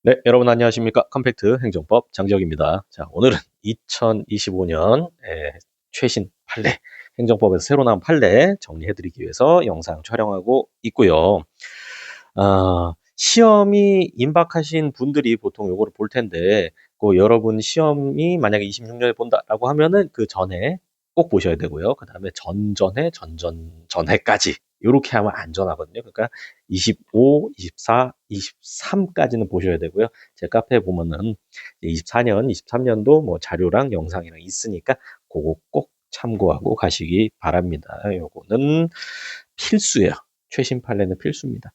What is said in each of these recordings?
네, 여러분 안녕하십니까? 컴팩트 행정법 장지혁입니다. 자, 오늘은 2025년 최신 판례, 행정법에서 새로 나온 판례 정리해드리기 위해서 영상 촬영하고 있고요. 시험이 임박하신 분들이 보통 요거를 볼 텐데, 여러분 시험이 만약에 26년에 본다라고 하면은 그 전에 꼭 보셔야 되고요. 그 다음에 전전에, 전전전해까지. 요렇게 하면 안전하거든요. 그러니까 25, 24, 23까지는 보셔야 되고요. 제 카페에 보면은 24년, 23년도 뭐 자료랑 영상이랑 있으니까 그거 꼭 참고하고 가시기 바랍니다. 요거는 필수예요. 최신 판례는 필수입니다.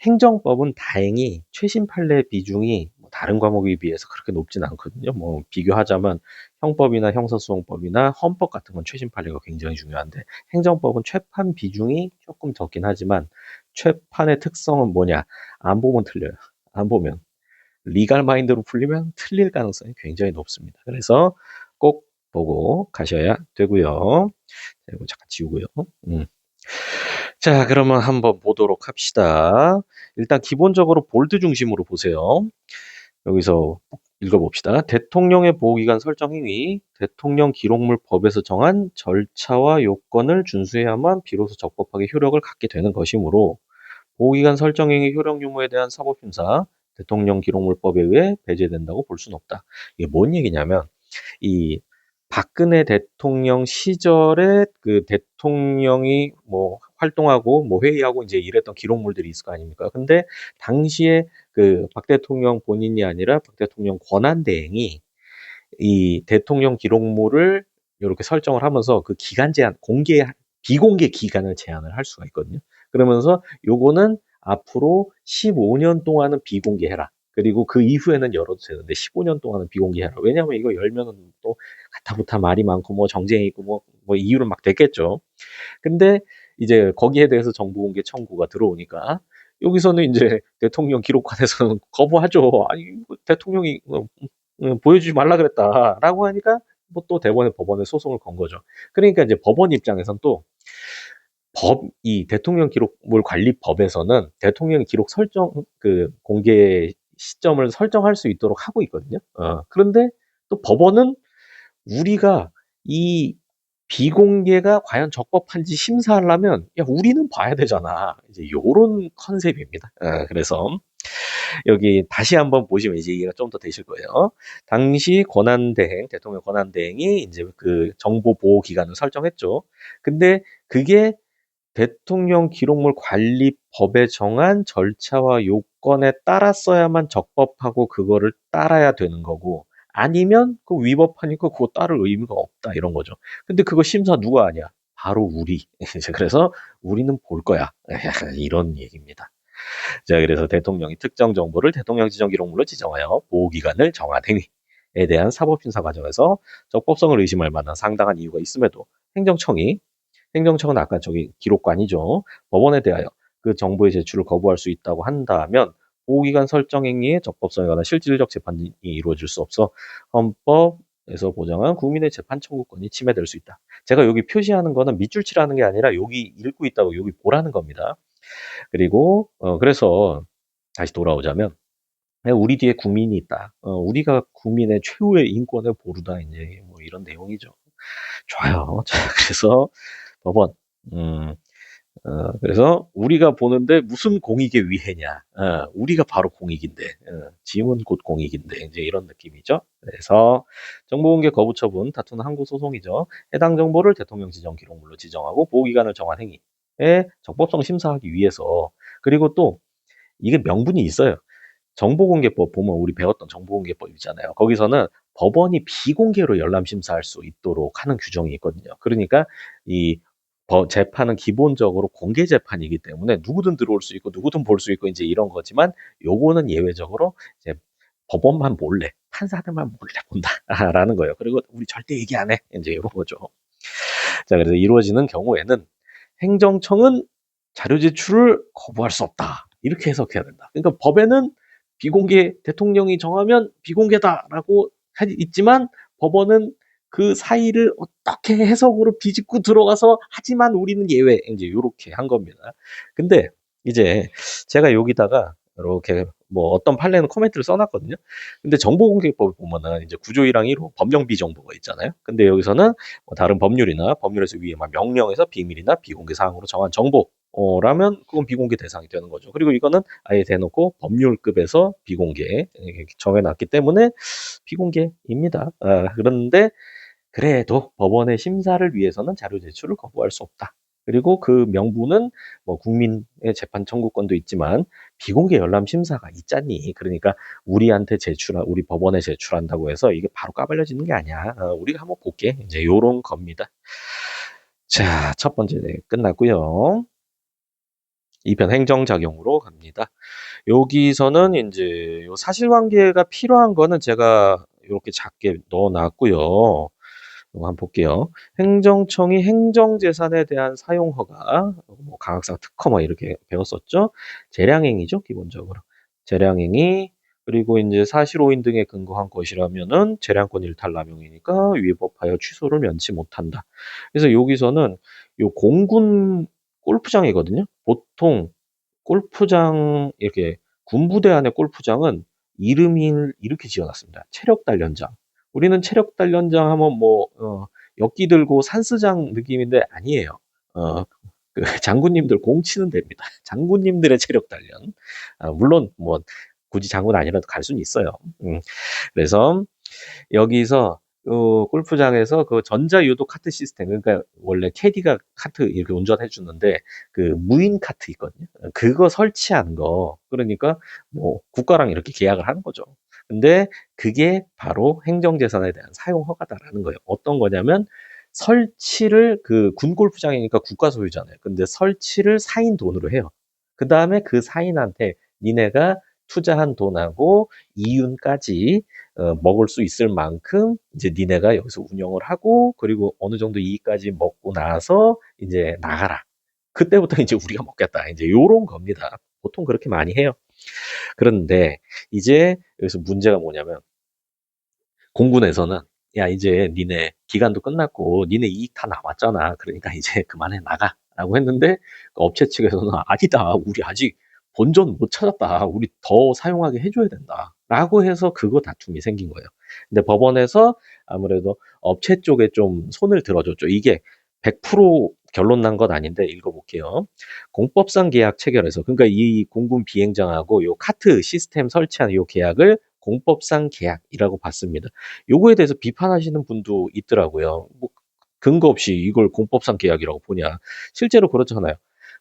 행정법은 다행히 최신 판례 비중이 다른 과목에 비해서 그렇게 높진 않거든요. 뭐 비교하자면 형법이나 형사소송법이나 헌법 같은 건 최신 판례가 굉장히 중요한데 행정법은 최판 비중이 조금 적긴 하지만 최판의 특성은 뭐냐? 안 보면 틀려요. 안 보면 리갈 마인드로 풀리면 틀릴 가능성이 굉장히 높습니다. 그래서 꼭 보고 가셔야 되고요. 이거 잠깐 지우고요. 음. 자, 그러면 한번 보도록 합시다. 일단 기본적으로 볼드 중심으로 보세요. 여기서 읽어봅시다. 대통령의 보호기간 설정 행위, 대통령 기록물 법에서 정한 절차와 요건을 준수해야만 비로소 적법하게 효력을 갖게 되는 것이므로 보호기간 설정 행위 효력 유무에 대한 사법심사, 대통령 기록물법에 의해 배제된다고 볼 수는 없다. 이게 뭔 얘기냐면 이 박근혜 대통령 시절에 그 대통령이 뭐 활동하고 뭐 회의하고 이제 이랬던 기록물들이 있을 거 아닙니까? 근데 당시에 그 박 대통령 본인이 아니라 박 대통령 권한대행이 이 대통령 기록물을 이렇게 설정을 하면서 그 기간 제한, 비공개 기간을 제한을 할 수가 있거든요. 그러면서 요거는 앞으로 15년 동안은 비공개해라. 그리고 그 이후에는 열어도 되는데 15년 동안은 비공개해라. 왜냐하면 이거 열면은 또 가타부타 말이 많고 뭐 정쟁이 있고 뭐 이유를 막 댔겠죠. 근데 이제 거기에 대해서 정보 공개 청구가 들어오니까 여기서는 이제 대통령 기록관에서는 거부하죠. 아니 대통령이 보여주지 말라 그랬다라고 하니까 뭐 또 법원에 소송을 건 거죠. 그러니까 이제 법원 입장에선 또 이 대통령 기록물 관리법에서는 대통령 기록 설정 그 공개 시점을 설정할 수 있도록 하고 있거든요. 그런데 또 법원은 우리가 이 비공개가 과연 적법한지 심사하려면 야 우리는 봐야 되잖아. 이제 요런 컨셉입니다. 그래서 여기 다시 한번 보시면 이제 이해가 좀 더 되실 거예요. 당시 대통령 권한대행이 이제 그 정보 보호 기간을 설정했죠. 근데 그게 대통령 기록물 관리법에 정한 절차와 요건에 따랐어야만 적법하고 그거를 따라야 되는 거고 아니면 그 위법하니까 그거 따를 의미가 없다 이런 거죠. 근데 그거 심사 누가 하냐? 바로 우리. 이제 그래서 우리는 볼 거야. 이런 얘기입니다. 자, 그래서 대통령이 특정 정보를 대통령 지정 기록물로 지정하여 보호기간을 정한 행위에 대한 사법심사 과정에서 적법성을 의심할 만한 상당한 이유가 있음에도 행정청은 아까 저기 기록관이죠. 법원에 대하여 그 정보의 제출을 거부할 수 있다고 한다면 보호기간 설정 행위의 적법성에 관한 실질적 재판이 이루어질 수 없어 헌법에서 보장한 국민의 재판 청구권이 침해될 수 있다. 제가 여기 표시하는 거는 밑줄 칠하는 게 아니라 여기 읽고 있다고 여기 보라는 겁니다. 그리고 그래서 다시 돌아오자면 우리 뒤에 국민이 있다. 우리가 국민의 최후의 인권을 보루다 이제 뭐 이런 내용이죠. 좋아요. 자, 그래서 법원 그래서 우리가 보는데 무슨 공익의 위해냐? 우리가 바로 공익인데, 짐은 곧 공익인데, 이제 이런 느낌이죠. 그래서 정보공개 거부 처분, 다투는 항고 소송이죠. 해당 정보를 대통령 지정 기록물로 지정하고 보호기간을 정한 행위에 적법성 심사하기 위해서, 그리고 또 이게 명분이 있어요. 정보공개법 보면 우리 배웠던 정보공개법 있잖아요. 거기서는 법원이 비공개로 열람 심사할 수 있도록 하는 규정이 있거든요. 그러니까 이 재판은 기본적으로 공개 재판이기 때문에 누구든 들어올 수 있고 누구든 볼 수 있고 이제 이런 거지만 요거는 예외적으로 이제 법원만 몰래 판사들만 몰래 본다라는 거예요. 그리고 우리 절대 얘기 안 해. 이제 이런 거죠. 자, 그래서 이루어지는 경우에는 행정청은 자료 제출을 거부할 수 없다. 이렇게 해석해야 된다. 그러니까 법에는 비공개 대통령이 정하면 비공개다라고 있지만 법원은 그 사이를 어떻게 해석으로 비집고 들어가서 하지만 우리는 예외 이제 이렇게 한 겁니다. 근데 이제 제가 여기다가 이렇게 뭐 어떤 판례는 코멘트를 써놨거든요. 근데 정보공개법을 보면은 이제 9조 1항 1호 법령 비정보가 있잖아요. 근데 여기서는 뭐 다른 법률이나 법률에서 위임한 명령에서 비밀이나 비공개 사항으로 정한 정보라면 그건 비공개 대상이 되는 거죠. 그리고 이거는 아예 대놓고 법률급에서 비공개 이렇게 정해놨기 때문에 비공개입니다. 그런데 그래도 법원의 심사를 위해서는 자료 제출을 거부할 수 없다. 그리고 그 명분은 뭐 국민의 재판 청구권도 있지만 비공개 열람 심사가 있잖니. 그러니까 우리 법원에 제출한다고 해서 이게 바로 까발려지는 게 아니야. 우리가 한번 볼게. 이제 요런 겁니다. 자, 첫 번째 끝났고요. 2편 행정작용으로 갑니다. 여기서는 이제 요 사실관계가 필요한 거는 제가 이렇게 작게 넣어놨고요. 이거 한번 볼게요. 행정청이 행정재산에 대한 사용허가, 뭐 강학상 특허 뭐 이렇게 배웠었죠. 재량행위죠, 기본적으로. 재량행위, 그리고 이제 사실 오인 등에 근거한 것이라면은 재량권 일탈 남용이니까 위법하여 취소를 면치 못한다. 그래서 여기서는 요 공군 골프장이거든요. 보통 골프장 이렇게 군부대 안의 골프장은 이름이 이렇게 지어놨습니다. 체력단련장. 우리는 체력단련장 하면 뭐 엿기 들고 산스장 느낌인데 아니에요. 그 장군님들 공 치는 데입니다. 장군님들의 체력단련. 물론 뭐 굳이 장군 아니라도 갈 수는 있어요. 그래서 여기서 골프장에서 그 전자유도 카트 시스템, 그러니까 원래 캐디가 카트 이렇게 운전해 주는데 그 무인 카트 있거든요. 그거 설치하는 거. 그러니까 뭐 국가랑 이렇게 계약을 하는 거죠. 근데 그게 바로 행정재산에 대한 사용 허가다라는 거예요. 어떤 거냐면 설치를 그 군 골프장이니까 국가 소유잖아요. 근데 설치를 사인 돈으로 해요. 그 다음에 그 사인한테 니네가 투자한 돈하고 이윤까지 먹을 수 있을 만큼 이제 니네가 여기서 운영을 하고 그리고 어느 정도 이익까지 먹고 나서 이제 나가라. 그때부터 이제 우리가 먹겠다. 이제 요런 겁니다. 보통 그렇게 많이 해요. 그런데 이제 여기서 문제가 뭐냐면 공군에서는 야 이제 니네 기간도 끝났고 니네 이익 다 남았잖아. 그러니까 이제 그만해 나가라고 했는데 그 업체 측에서는 아니다. 우리 아직 본전 못 찾았다. 우리 더 사용하게 해줘야 된다. 라고 해서 그거 다툼이 생긴 거예요. 근데 법원에서 아무래도 업체 쪽에 좀 손을 들어줬죠. 이게 100% 결론 난 건 아닌데 읽어볼게요. 공법상 계약 체결해서 그러니까 이 공군 비행장하고 요 카트 시스템 설치하는 요 계약을 공법상 계약이라고 봤습니다. 요거에 대해서 비판하시는 분도 있더라고요. 뭐 근거 없이 이걸 공법상 계약이라고 보냐. 실제로 그렇잖아요.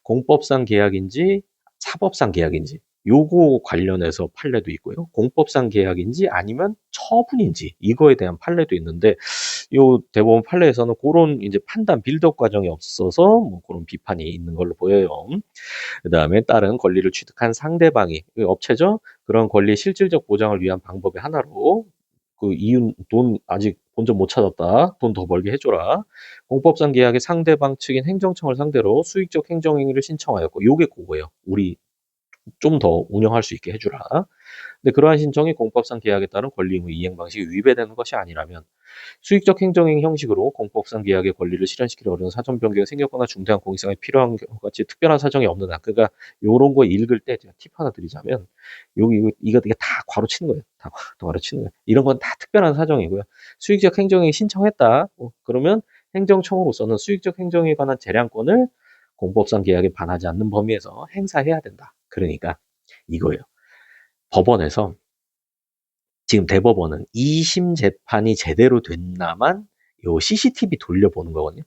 공법상 계약인지 사법상 계약인지 요거 관련해서 판례도 있고요. 공법상 계약인지 아니면 처분인지 이거에 대한 판례도 있는데 요 대법원 판례에서는 그런 이제 판단 빌드업 과정이 없어서 뭐 그런 비판이 있는 걸로 보여요. 그다음에 다른 권리를 취득한 상대방이 그 업체죠. 그런 권리의 실질적 보장을 위한 방법의 하나로 그 이윤 돈 아직 본전 못 찾았다. 돈 더 벌게 해줘라. 공법상 계약의 상대방 측인 행정청을 상대로 수익적 행정행위를 신청하였고 요게 그거예요. 우리 좀 더 운영할 수 있게 해주라. 근데 그러한 신청이 공법상 계약에 따른 권리 의무 이행 방식이 위배되는 것이 아니라면 수익적 행정행 형식으로 공법상 계약의 권리를 실현시키기 어려운 사전 변경이 생겼거나 중대한 공익성이 필요한 경우 같이 특별한 사정이 없는 한 그러니까 요런 거 읽을 때 제가 팁 하나 드리자면 여기 이거 다 괄호 치는 거예요. 다 괄호 치는 거예요. 이런 건 다 특별한 사정이고요. 수익적 행정행위 신청했다. 그러면 행정청으로서는 수익적 행정에 관한 재량권을 공법상 계약에 반하지 않는 범위에서 행사해야 된다. 그러니까 이거예요. 법원에서 지금 대법원은 2심 재판이 제대로 됐나만 요 CCTV 돌려보는 거거든요.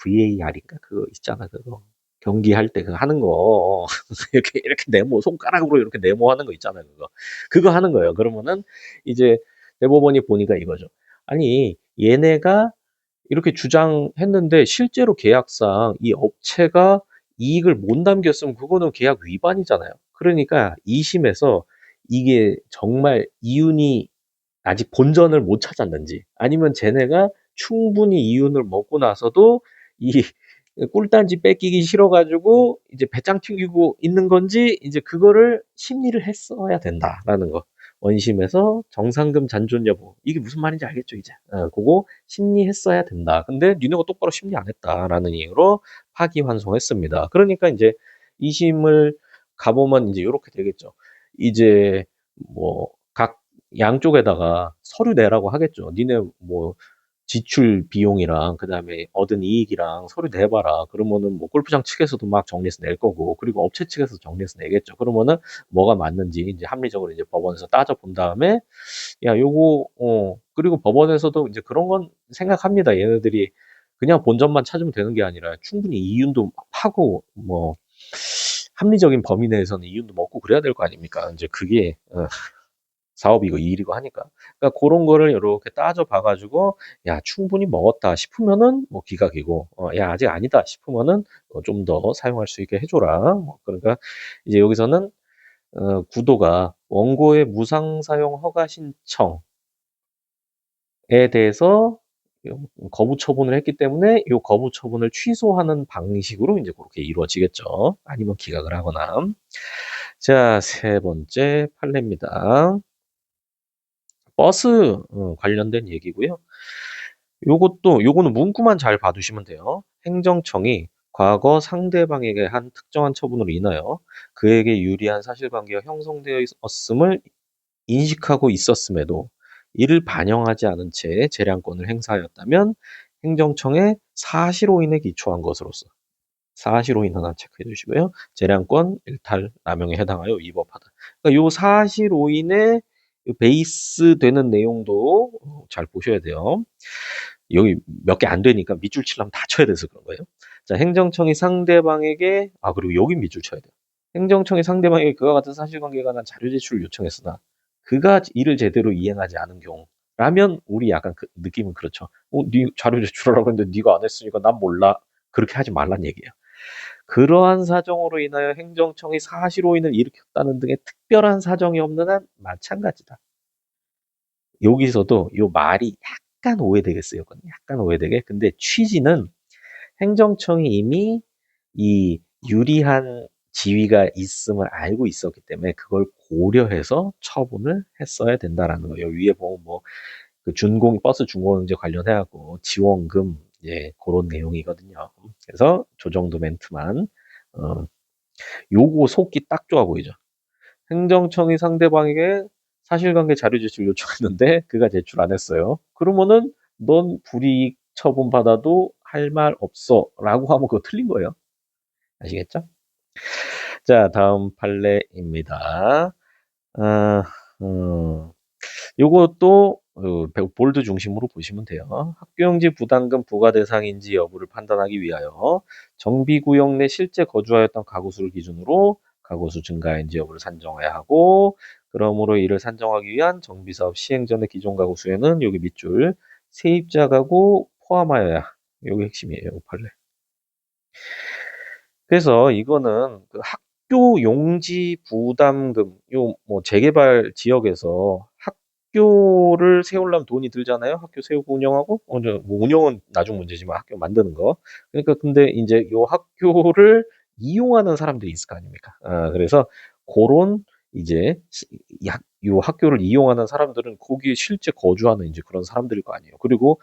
VAR인가? 그거 있잖아, 그거. 경기할 때 그거 하는 거. 이렇게 네모, 손가락으로 이렇게 네모하는 거 있잖아요, 그거. 그거 하는 거예요. 그러면은 이제 대법원이 보니까 이거죠. 아니, 얘네가 이렇게 주장했는데 실제로 계약상 이 업체가 이익을 못 남겼으면 그거는 계약 위반이잖아요. 그러니까 2심에서 이게 정말 이윤이 아직 본전을 못 찾았는지 아니면 쟤네가 충분히 이윤을 먹고 나서도 이 꿀단지 뺏기기 싫어가지고 이제 배짱 튀기고 있는 건지 이제 그거를 심리를 했어야 된다라는 거. 원심에서 정상금 잔존 여부 이게 무슨 말인지 알겠죠 이제. 그거 심리했어야 된다. 근데 니네가 똑바로 심리 안 했다라는 이유로 파기환송했습니다. 그러니까 이제 2심을 가보면 이제 이렇게 되겠죠. 이제 뭐 각 양쪽에다가 서류 내라고 하겠죠. 니네 뭐 지출 비용이랑 그다음에 얻은 이익이랑 서류 내봐라. 그러면은 뭐 골프장 측에서도 막 정리해서 낼 거고, 그리고 업체 측에서 정리해서 내겠죠. 그러면은 뭐가 맞는지 이제 합리적으로 이제 법원에서 따져본 다음에, 야, 요거, 그리고 법원에서도 이제 그런 건 생각합니다. 얘네들이 그냥 본전만 찾으면 되는 게 아니라 충분히 이윤도 파고, 뭐, 합리적인 범위 내에서는 이윤도 먹고 그래야 될 거 아닙니까? 이제 그게, 사업이고 일이고 하니까. 그러니까 그런 거를 이렇게 따져봐 가지고, 야, 충분히 먹었다 싶으면은 뭐 기각이고, 야, 아직 아니다 싶으면은 좀 더 사용할 수 있게 해줘라. 뭐, 그러니까 이제 여기서는 구도가 원고의 무상 사용 허가 신청에 대해서 거부 처분을 했기 때문에 이 거부 처분을 취소하는 방식으로 이제 그렇게 이루어지겠죠. 아니면 기각을 하거나. 자, 세 번째 판례입니다. 버스 관련된 얘기고요. 요거는 문구만 잘 봐두시면 돼요. 행정청이 과거 상대방에게 한 특정한 처분으로 인하여 그에게 유리한 사실관계가 형성되어 있었음을 인식하고 있었음에도 이를 반영하지 않은 채 재량권을 행사하였다면 행정청의 사실오인에 기초한 것으로서, 사실오인 하나 체크해 주시고요. 재량권 일탈 남용에 해당하여 위법하다. 그러니까 요 사실오인의 베이스 되는 내용도 잘 보셔야 돼요. 여기 몇 개 안 되니까 밑줄 치려면 다 쳐야 돼서 그런 거예요. 자, 행정청이 상대방에게, 그리고 여기 밑줄 쳐야 돼요. 행정청이 상대방에게 그와 같은 사실관계에 관한 자료 제출을 요청했으나 그가 이를 제대로 이행하지 않은 경우라면 우리 약간 그 느낌은 그렇죠. 네 자료 제출하라고 했는데 네가 안 했으니까 난 몰라. 그렇게 하지 말란 얘기예요. 그러한 사정으로 인하여 행정청이 사실오인을 일으켰다는 등의 특별한 사정이 없는 한 마찬가지다. 여기서도 요 말이 약간 오해되겠어요. 약간 오해되게. 근데 취지는 행정청이 이미 이 유리한 지위가 있음을 알고 있었기 때문에 그걸 고려해서 처분을 했어야 된다라는 거예요. 위에 보면 뭐 그 버스 준공제 관련해 갖고 지원금, 예, 그런 내용이거든요. 그래서 저 정도 멘트만, 어, 요거 속기 딱 좋아 보이죠. 행정청이 상대방에게 사실관계 자료 제출 요청했는데 그가 제출 안 했어요. 그러면은 넌 불이익 처분 받아도 할 말 없어라고 하면 그거 틀린 거예요. 아시겠죠? 자, 다음 판례입니다. 아, 요것도 볼드 중심으로 보시면 돼요. 학교용지 부담금 부과 대상인지 여부를 판단하기 위하여 정비구역 내 실제 거주하였던 가구수를 기준으로 가구수 증가인지 여부를 산정해야 하고, 그러므로 이를 산정하기 위한 정비사업 시행 전의 기존 가구수에는 여기 밑줄 세입자 가구 포함하여야, 요게 핵심이에요. 요 판례. 그래서 이거는 그 학교 용지 부담금, 요 뭐 재개발 지역에서 학교를 세우려면 돈이 들잖아요. 학교 세우고 운영하고, 뭐 운영은 나중 문제지만 학교 만드는 거. 그러니까 근데 이제 요 학교를 이용하는 사람들이 있을 거 아닙니까? 그래서 그런 이제 요 학교를 이용하는 사람들은 거기에 실제 거주하는 이제 그런 사람들일 거 아니에요. 그리고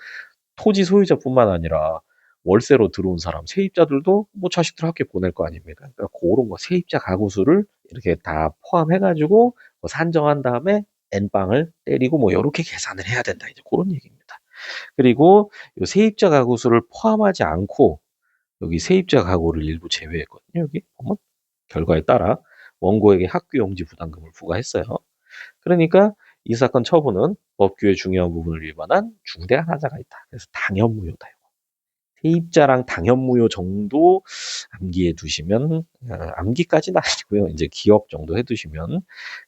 토지 소유자뿐만 아니라 월세로 들어온 사람, 세입자들도 뭐 자식들 학교 보낼 거 아닙니까? 그러니까 그런 거 세입자 가구 수를 이렇게 다 포함해가지고 뭐 산정한 다음에 N방을 때리고 뭐 이렇게 계산을 해야 된다. 이제 그런 얘기입니다. 그리고 요 세입자 가구 수를 포함하지 않고 여기 세입자 가구를 일부 제외했거든요. 여기 보면 결과에 따라 원고에게 학교 용지 부담금을 부과했어요. 그러니까 이 사건 처분은 법규의 중요한 부분을 위반한 중대한 하자가 있다. 그래서 당연무효다. 세입자랑 당연무효 정도 암기해 두시면, 암기까지는 아니고요. 이제 기억 정도 해 두시면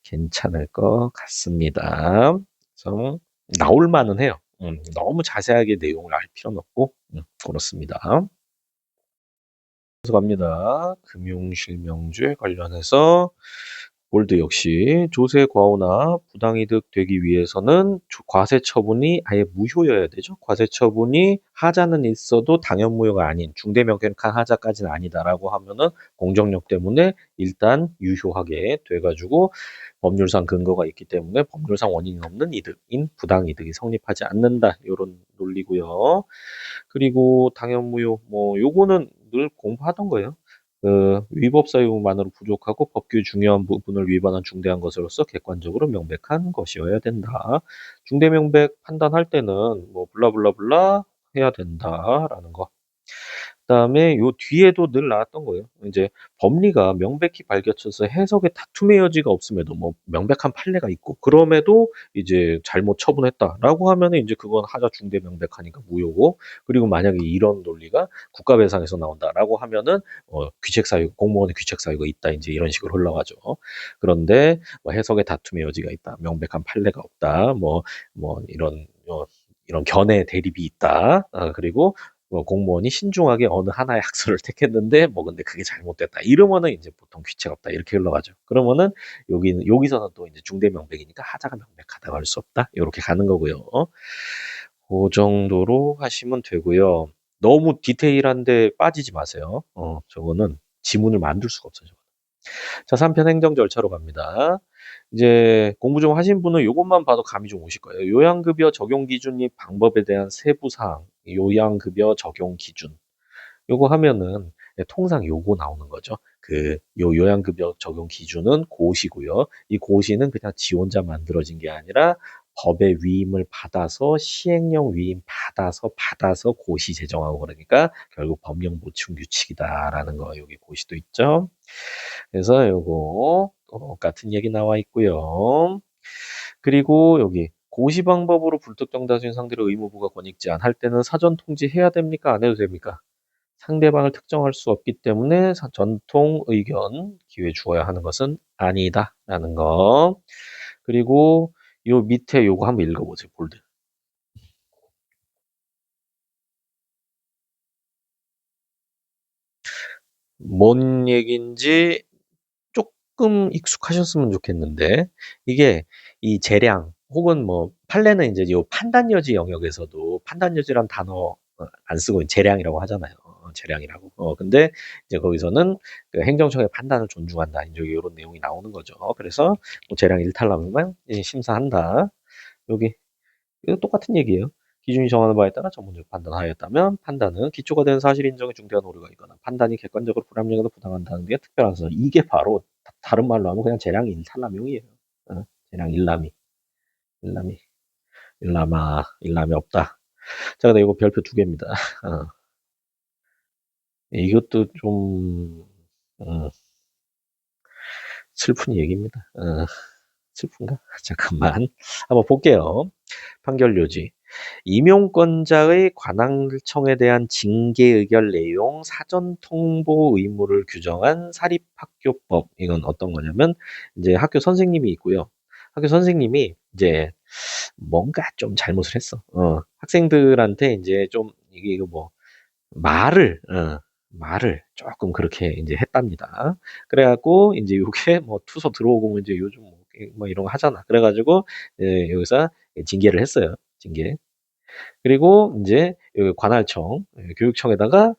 괜찮을 것 같습니다. 그래서 나올 만은 해요. 너무 자세하게 내용을 알 필요는 없고, 그렇습니다. 그래서 갑니다. 금융실명주에 관련해서 볼드 역시 조세 과오나 부당이득 되기 위해서는 과세 처분이 아예 무효여야 되죠. 과세 처분이 하자는 있어도 당연무효가 아닌 중대명백한 하자까지는 아니다라고 하면은 공정력 때문에 일단 유효하게 돼가지고 법률상 근거가 있기 때문에 법률상 원인이 없는 이득인 부당이득이 성립하지 않는다. 이런 논리고요. 그리고 당연무효, 뭐 요거는 늘 공부하던 거예요. 위법 사유만으로 부족하고 법규의 중요한 부분을 위반한 중대한 것으로서 객관적으로 명백한 것이어야 된다. 중대 명백 판단할 때는 뭐 블라블라블라 해야 된다라는 거. 그다음에 요 뒤에도 늘 나왔던 거예요. 이제 법리가 명백히 밝혀져서 해석에 다툼의 여지가 없음에도 뭐 명백한 판례가 있고 그럼에도 이제 잘못 처분했다라고 하면은 이제 그건 하자 중대 명백하니까 무효고 그리고 만약에 이런 논리가 국가배상에서 나온다라고 하면은 귀책 사유 공무원의 귀책 사유가 있다 이제 이런 식으로 흘러가죠. 그런데 뭐 해석에 다툼의 여지가 있다. 명백한 판례가 없다. 뭐 이런 견해 대립이 있다. 그리고 공무원이 신중하게 어느 하나의 학설을 택했는데 뭐 근데 그게 잘못됐다. 이러면은 이제 보통 귀책 없다. 이렇게 흘러가죠. 그러면은 여기서는 또 이제 중대 명백이니까 하자가 명백하다고 할 수 없다. 이렇게 가는 거고요. 그 정도로 하시면 되고요. 너무 디테일한데 빠지지 마세요. 저거는 지문을 만들 수가 없어요. 자, 3편 행정 절차로 갑니다. 이제 공부 좀 하신 분은 이것만 봐도 감이 좀 오실 거예요. 요양급여 적용 기준 및 방법에 대한 세부 사항, 요양급여 적용 기준. 요거 하면은 통상 요거 나오는 거죠. 요양급여 적용 기준은 고시고요. 이 고시는 그냥 지 혼자 만들어진 게 아니라 법의 위임을 받아서 시행령 위임 받아서 고시 제정하고 그러니까 결국 법령 보충 규칙이다라는 거 여기 고시도 있죠. 그래서 요거 똑같은 얘기 나와 있고요. 그리고 여기 고시 방법으로 불특정 다수인 상대로 의무부가 권익 제한할 때는 사전 통지해야 됩니까? 안 해도 됩니까? 상대방을 특정할 수 없기 때문에 전통 의견 기회 주어야 하는 것은 아니다라는 거. 그리고 요 밑에 요거 한번 읽어보세요. 볼드. 뭔 얘기인지 조금 익숙하셨으면 좋겠는데 이게 이 재량 혹은 뭐 판례는 이제 요 판단여지 영역에서도 판단여지란 단어 안 쓰고 재량이라고 하잖아요. 재량이라고. 근데 이제 거기서는 그 행정청의 판단을 존중한다. 이제 이런 내용이 나오는 거죠. 그래서 뭐 재량 일탈나면 심사한다. 여기 이거 똑같은 얘기예요. 기준이 정하는 바에 따라 전문적 판단하였다면 판단은 기초가 된 사실 인정에 중대한 오류가 있거나 판단이 객관적으로 불합리하거나 부당하다는 게 특별한 서 이게 바로 다른 말로 하면 그냥 재량 일탈남용이에요. 재량 일람이 일람이 일람이 없다. 자, 근데 이거 별표 2개입니다. 이것도 좀 슬픈 얘기입니다. 슬픈가? 잠깐만 한번 볼게요. 판결 요지. 임용권자의 관할청에 대한 징계 의결 내용 사전 통보 의무를 규정한 사립학교법. 이건 어떤 거냐면 이제 학교 선생님이 있고요. 학교 선생님이 이제 뭔가 좀 잘못을 했어. 학생들한테 이제 좀 이게 뭐 말을 조금 그렇게 이제 했답니다. 그래갖고 이제 요게 뭐 투서 들어오고 이제 요즘 뭐 이런 거 하잖아. 그래가지고 여기서 징계를 했어요. 징계. 그리고 이제 여기 관할청, 교육청에다가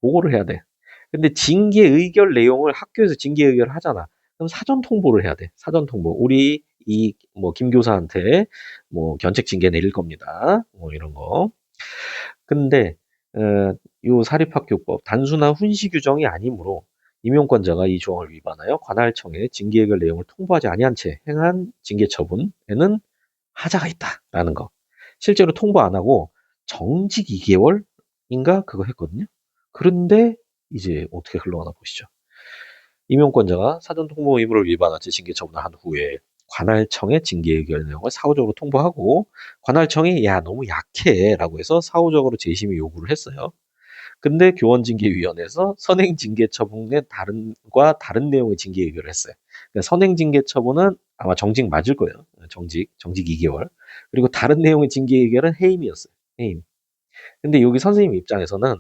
보고를 해야 돼. 근데 징계 의결 내용을 학교에서 징계 의결을 하잖아. 그럼 사전 통보를 해야 돼. 사전 통보. 우리 이 뭐 김 교사한테 뭐 견책 징계 내릴 겁니다. 뭐 이런 거. 근데 요 사립학교법 단순한 훈시 규정이 아니므로 임용권자가 이 조항을 위반하여 관할청에 징계 의결 내용을 통보하지 아니한 채 행한 징계 처분에는 하자가 있다라는 거. 실제로 통보 안 하고 정직 2개월인가 그거 했거든요. 그런데 이제 어떻게 흘러가나 보시죠. 임용권자가 사전 통보 의무를 위반한 채 징계 처분을 한 후에 관할청에 징계 의결 내용을 사후적으로 통보하고 관할청이 야 너무 약해라고 해서 사후적으로 재심의 요구를 했어요. 근데 교원징계위원회에서 선행징계처분의 다른 내용의 징계 의결을 했어요. 그러니까 선행징계처분은 아마 정직 맞을 거예요. 정직 2개월. 그리고 다른 내용의 징계 의결은 해임이었어요. 해임. 근데 여기 선생님 입장에서는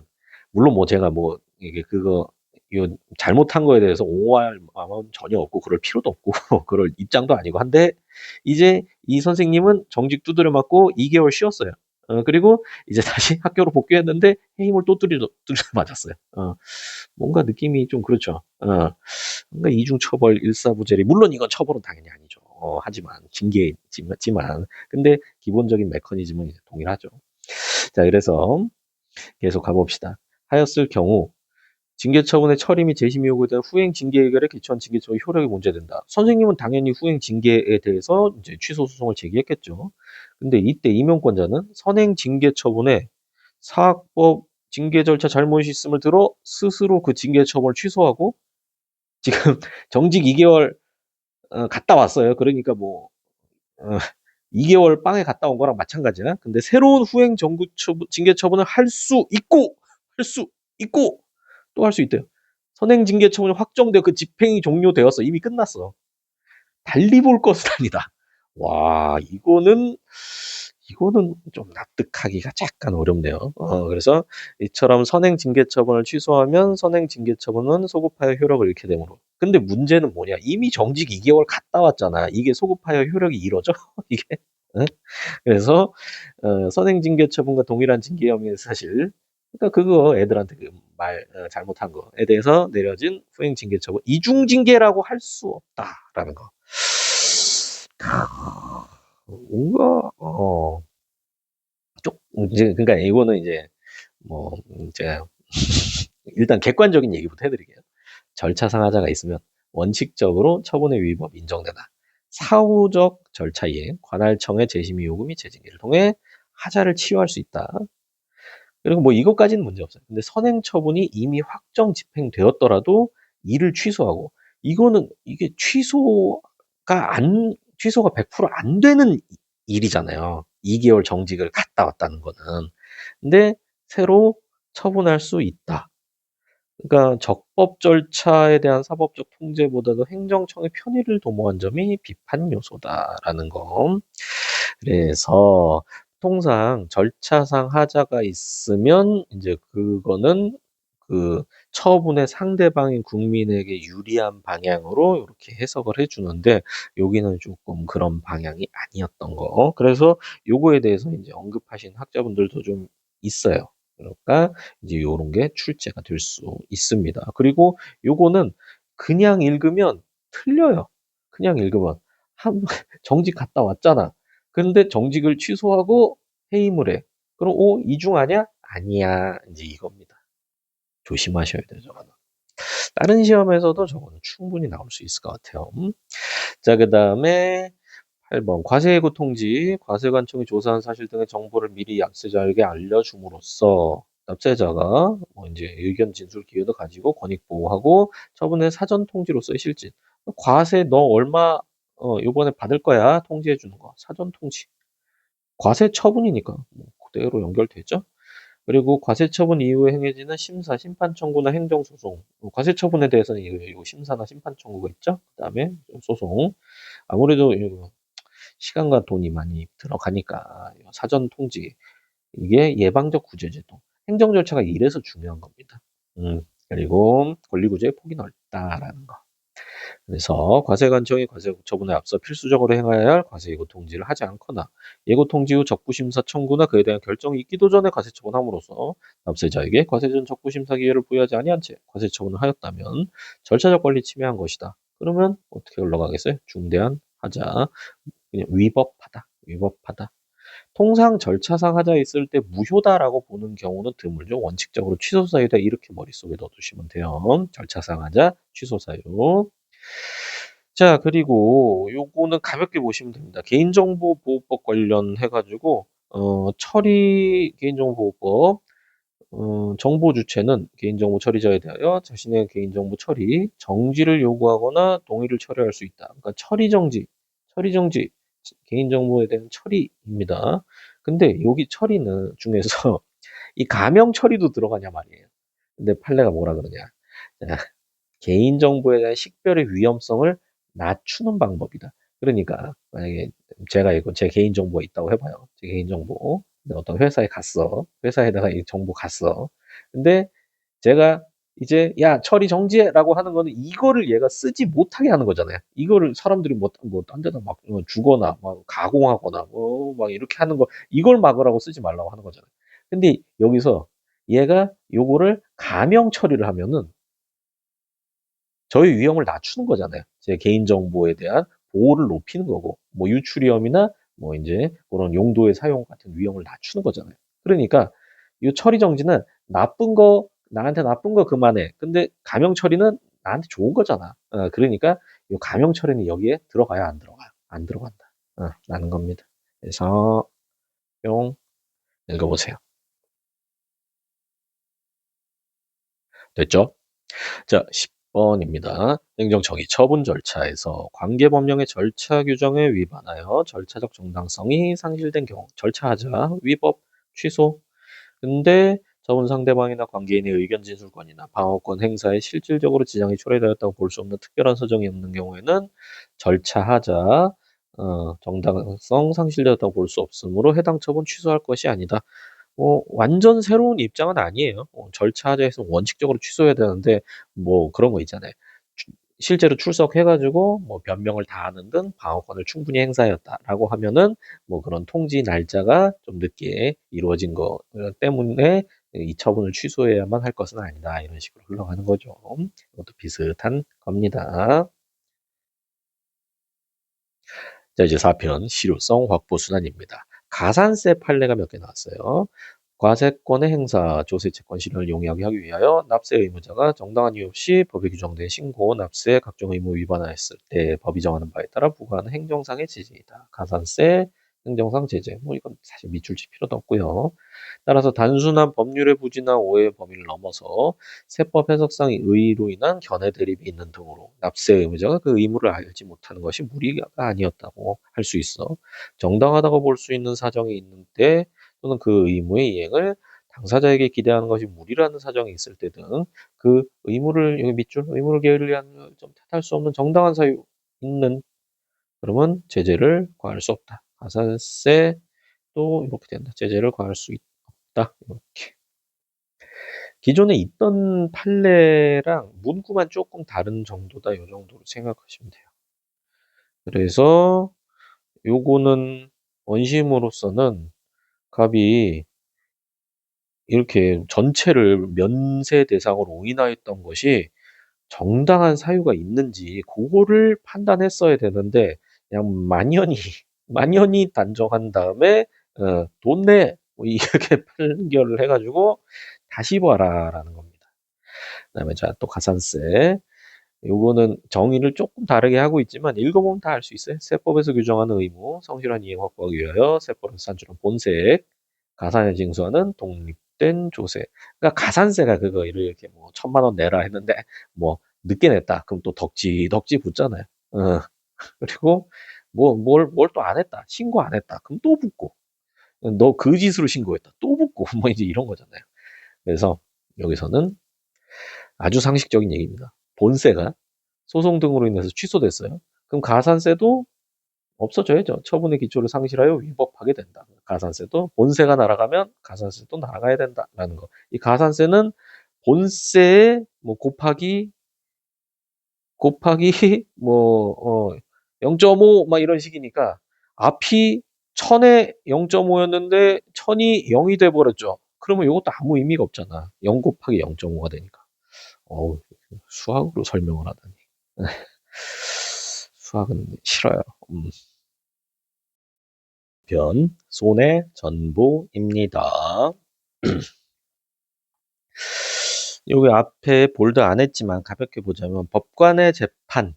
물론 뭐 제가 뭐 이게 그거 요 잘못한 거에 대해서 옹호할 마음은 전혀 없고 그럴 필요도 없고 그럴 입장도 아니고 한데 이제 이 선생님은 정직 두드려 맞고 2개월 쉬었어요. 그리고 이제 다시 학교로 복귀했는데 해임을 또 두드려 맞았어요. 뭔가 느낌이 좀 그렇죠. 뭔가 이중처벌 일사부재리 물론 이건 처벌은 당연히 아니죠. 하지만 징계지만 근데 기본적인 메커니즘은 이제 동일하죠. 자, 그래서 계속 가봅시다. 하였을 경우 징계 처분의 처리 및 재심 요구에 대한 후행 징계 의결에 기초한 징계 처분의 효력이 문제된다. 선생님은 당연히 후행 징계에 대해서 이제 취소 소송을 제기했겠죠. 근데 이때 임용권자는 선행 징계 처분에 사학법 징계 절차 잘못이 있음을 들어 스스로 그 징계 처분을 취소하고 지금 정직 2개월 갔다 왔어요. 그러니까 뭐 어, 2개월 빵에 갔다 온 거랑 마찬가지야. 근데 새로운 후행 정구 처분, 징계 처분을 할 수 있고 또 할 수 있대요. 선행 징계 처분이 확정되어 그 집행이 종료되었어. 이미 끝났어. 달리 볼 것은 아니다. 와, 이거는 좀 납득하기가 약간 어렵네요. 그래서 이처럼 선행 징계 처분을 취소하면 선행 징계 처분은 소급하여 효력을 잃게 되므로. 근데 문제는 뭐냐? 이미 정직 2개월 갔다 왔잖아. 이게 소급하여 효력이 잃어져? 이게? 응? 그래서 선행 징계 처분과 동일한 징계 혐의의 사실. 그러니까 그거 애들한테 그 말 잘못한 거에 대해서 내려진 후행 징계 처분 이중 징계라고 할 수 없다라는 거. 뭔가 쪽 이제 그러니까 이거는 이제 뭐 제가 일단 객관적인 얘기부터 해드릴게요. 절차상 하자가 있으면 원칙적으로 처분의 위법 인정되나 사후적 절차 이행, 관할청의 재심의 요구 및 재징계를 통해 하자를 치유할 수 있다. 그리고 뭐 이것까지는 문제 없어요. 근데 선행 처분이 이미 확정 집행되었더라도 이를 취소하고 이거는 이게 취소가 100%안 되는 일이잖아요. 2개월 정직을 갔다 왔다는 거는. 근데 새로 처분할 수 있다. 그러니까 적법 절차에 대한 사법적 통제보다도 행정청의 편의를 도모한 점이 비판 요소다라는 거. 그래서 통상 절차상 하자가 있으면 이제 그거는 그 처분의 상대방인 국민에게 유리한 방향으로 이렇게 해석을 해주는데 여기는 조금 그런 방향이 아니었던 거. 그래서 요거에 대해서 이제 언급하신 학자분들도 좀 있어요. 그러니까 이제 요런 게 출제가 될 수 있습니다. 그리고 요거는 그냥 읽으면 틀려요. 그냥 읽으면 한 정직 갔다 왔잖아. 근데 정직을 취소하고 해임을 해. 그럼 이중 아니야? 아니야. 이제 이겁니다. 조심하셔야 돼요, 저거는. 다른 시험에서도 저거는 충분히 나올 수 있을 것 같아요. 자, 그 다음에 8번. 과세예고 통지. 과세관청이 조사한 사실 등의 정보를 미리 납세자에게 알려줌으로써 납세자가 뭐 이제 의견 진술 기회도 가지고 권익 보호하고 처분의 사전 통지로서의 실질. 과세 너 얼마 요번에 받을 거야. 통지해 주는 거. 사전 통지. 과세 처분이니까 뭐 그대로 연결되죠. 그리고 과세 처분 이후에 행해지는 심사, 심판 청구나 행정 소송. 과세 처분에 대해서는 이거 심사나 심판 청구가 있죠. 그다음에 소송. 아무래도 이거 시간과 돈이 많이 들어가니까 사전 통지 이게 예방적 구제제도. 행정 절차가 이래서 중요한 겁니다. 그리고 권리구제의 폭이 넓다라는 거. 그래서 과세관청이 과세 처분에 앞서 필수적으로 행해야 할 과세 예고 통지를 하지 않거나 예고 통지 후 적부심사 청구나 그에 대한 결정이 있기도 전에 과세 처분함으로써 납세자에게 과세 전 적부심사 기회를 부여하지 아니한 채 과세 처분을 하였다면 절차적 권리 침해한 것이다. 그러면 어떻게 올라가겠어요? 중대한 하자. 그냥 위법하다. 통상 절차상 하자 있을 때 무효다라고 보는 경우는 드물죠. 원칙적으로 취소 사유다 이렇게 머릿속에 넣어두시면 돼요. 절차상 하자 취소 사유. 자, 그리고 요거는 가볍게 보시면 됩니다. 개인정보보호법 관련해가지고, 개인정보보호법, 정보 주체는 개인정보 처리자에 대하여 자신의 개인정보 처리, 정지를 요구하거나 동의를 철회할 수 있다. 그러니까 처리 정지, 개인정보에 대한 처리입니다. 근데 여기 처리는 중에서 이 가명 처리도 들어가냐 말이에요. 근데 판례가 뭐라 그러냐. 자, 개인정보에 대한 식별의 위험성을 낮추는 방법이다. 그러니까 만약에 제가 이거 제 개인정보가 있다고 해봐요. 제 개인정보. 근데 어떤 회사에 갔어. 회사에다가 이 정보 갔어. 근데 제가 이제 야 처리 정지해라고 하는 거는 이거를 얘가 쓰지 못하게 하는 거잖아요. 이거를 사람들이 딴 데다 막 주거나 막 가공하거나 막 이렇게 하는 거 이걸 막으라고 쓰지 말라고 하는 거잖아요. 근데 여기서 얘가 요거를 가명 처리를 하면은 저희 위험을 낮추는 거잖아요. 제 개인정보에 대한 보호를 높이는 거고, 뭐 유출 위험이나 뭐 이제 그런 용도의 사용 같은 위험을 낮추는 거잖아요. 그러니까 이 처리 정지는 나쁜 거 나한테 나쁜 거 그만해. 근데 가명 처리는 나한테 좋은 거잖아. 그러니까 요 가명 처리는 여기에 들어가요, 안 들어가요? 안 들어간다. 라는 겁니다. 그래서 뿅 읽어보세요. 됐죠? 자, 10번입니다. 행정처기 처분 절차에서 관계법령의 절차 규정에 위반하여 절차적 정당성이 상실된 경우 절차하자, 위법, 취소. 근데 처분 상대방이나 관계인의 의견 진술권이나 방어권 행사에 실질적으로 지장이 초래되었다고 볼 수 없는 특별한 사정이 없는 경우에는 절차하자, 정당성 상실되었다고 볼 수 없으므로 해당 처분 취소할 것이 아니다. 완전 새로운 입장은 아니에요. 절차하자에서 원칙적으로 취소해야 되는데 뭐 그런 거 있잖아요. 실제로 출석해가지고 뭐 변명을 다하는 등 방어권을 충분히 행사했다라고 하면은 뭐 그런 통지 날짜가 좀 늦게 이루어진 거 때문에 이 처분을 취소해야만 할 것은 아니다. 이런 식으로 흘러가는 거죠. 이것도 비슷한 겁니다. 자, 이제 4편 실효성 확보 순환입니다. 가산세 판례가 몇 개 나왔어요. 과세권의 행사, 조세채권 실현을 용이하게 하기 위하여 납세 의무자가 정당한 이유 없이 법에 규정된 신고, 납세, 각종 의무 위반하였을 때 법이 정하는 바에 따라 부과하는 행정상의 제재이다. 가산세, 행정상 제재. 뭐 이건 사실 밑줄 칠 필요도 없고요. 따라서 단순한 법률의 부지나 오해의 범위를 넘어서 세법 해석상 의의로 인한 견해 대립이 있는 등으로 납세 의무자가 그 의무를 알지 못하는 것이 무리가 아니었다고 할 수 있어 정당하다고 볼 수 있는 사정이 있는데 또는 그 의무의 이행을 당사자에게 기대하는 것이 무리라는 사정이 있을 때 등 그 의무를 여기 밑줄 의무를 게을리한 좀 탓할 수 없는 정당한 사유 있는 그러면 제재를 가할 수 없다. 가산세 또 이렇게 된다. 제재를 가할 수 있다. 이렇게. 기존에 있던 판례랑 문구만 조금 다른 정도다. 이 정도로 생각하시면 돼요. 그래서 요거는 원심으로서는 갑이 이렇게 전체를 면세 대상으로 오인하였던 것이 정당한 사유가 있는지 그거를 판단했어야 되는데 그냥 만연히 만연히 단정한 다음에 돈 내! 뭐 이렇게 판결을 해가지고 다시 봐라라는 겁니다. 그다음에 자 또 가산세 요거는 정의를 조금 다르게 하고 있지만 읽어보면 다 알 수 있어요. 세법에서 규정하는 의무, 성실한 이행 확보하기 위하여 세법에서 산출한 본세액, 가산에 징수하는 독립된 조세. 그러니까 가산세가 그거 이렇게 뭐 1,000만 원 내라 했는데 뭐 늦게 냈다. 그럼 또 덕지 붙잖아요. 그리고 뭐 뭘 또 안 했다. 신고 안 했다. 그럼 또 붙고. 너 그 짓으로 신고했다. 또 붙고 뭐 이제 이런 거잖아요. 그래서 여기서는 아주 상식적인 얘기입니다. 본세가 소송 등으로 인해서 취소됐어요. 그럼 가산세도 없어져야죠. 처분의 기초를 상실하여 위법하게 된다. 가산세도 본세가 날아가면 가산세도 날아가야 된다라는 거. 이 가산세는 본세에 뭐 곱하기 뭐 0.5 막 이런 식이니까 앞이 1000에 0.5였는데 1000이 0이 돼 버렸죠. 그러면 이것도 아무 의미가 없잖아. 0 곱하기 0.5가 되니까. 어우, 수학으로 설명을 하다니. 수학은 싫어요. 변 손해 전부입니다. 여기 앞에 볼드 안 했지만 가볍게 보자면 법관의 재판에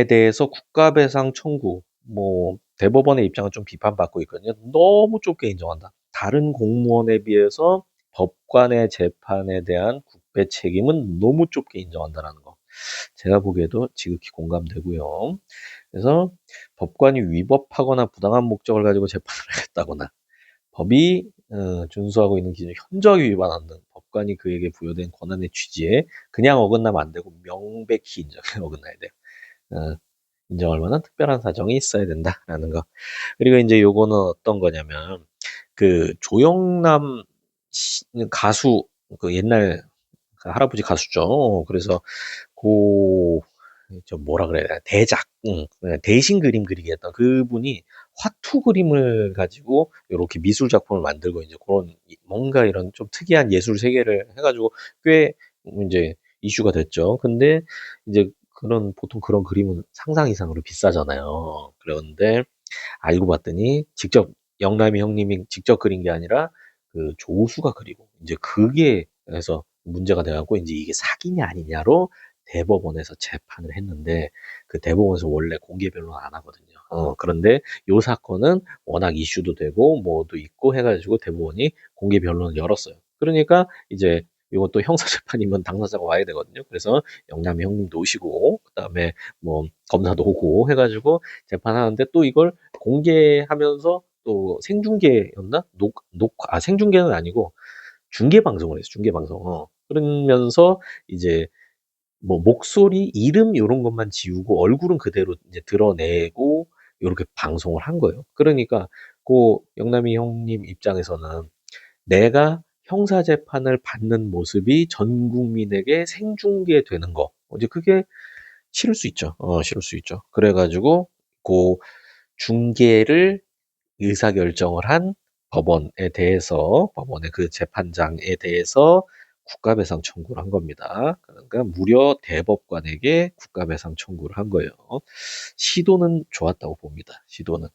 대해서 국가배상 청구 뭐 대법원의 입장은 좀 비판받고 있거든요. 너무 좁게 인정한다. 다른 공무원에 비해서 법관의 재판에 대한 국배 책임은 너무 좁게 인정한다라는 거. 제가 보기에도 지극히 공감되고요. 그래서 법관이 위법하거나 부당한 목적을 가지고 재판을 하겠다거나 법이 준수하고 있는 기준을 현저하게 위반하는 법관이 그에게 부여된 권한의 취지에 그냥 어긋나면 안 되고 명백히 어긋나야 돼요. 인정할 만한 특별한 사정이 있어야 된다라는 거. 그리고 이제 요거는 어떤 거냐면 그 조영남 가수 그 옛날 그 할아버지 가수죠. 그래서 고, 저 뭐라 그래야 되나, 대작, 대신 그림 그리기 했던 그분이 화투 그림을 가지고 이렇게 미술 작품을 만들고 이제 그런 뭔가 이런 좀 특이한 예술 세계를 해가지고 꽤 이제 이슈가 됐죠. 근데 이제 보통 그런 그림은 상상 이상으로 비싸잖아요. 그런데 알고 봤더니 직접 영남이 형님이 직접 그린 게 아니라 그 조수가 그리고 이제 그게 해서 문제가 돼 갖고 인제 이게 사기냐 아니냐로 대법원에서 재판을 했는데 그 대법원에서 원래 공개 변론 안 하거든요. 그런데 요 사건은 워낙 이슈도 되고 뭐도 있고 해 가지고 대법원이 공개 변론을 열었어요. 그러니까 이제 요것도 형사 재판이면 당사자가 와야 되거든요. 그래서 영남이 형님도 오시고 그다음에 뭐 검사도 오고 해 가지고 재판하는데 또 이걸 공개하면서 또 생중계였나? 생중계는 아니고 중계 방송을 했어. 중계 방송. 그러면서 이제 뭐 목소리, 이름 요런 것만 지우고 얼굴은 그대로 이제 드러내고 요렇게 방송을 한 거예요. 그러니까 고 영남이 형님 입장에서는 내가 형사 재판을 받는 모습이 전 국민에게 생중계되는 거. 이제 그게 싫을 수 있죠. 싫을 수 있죠. 그래 가지고 고 중계를 의사결정을 한 법원의 그 재판장에 대해서 국가배상 청구를 한 겁니다. 그러니까 무려 대법관에게 국가배상 청구를 한 거예요. 시도는 좋았다고 봅니다. 시도는.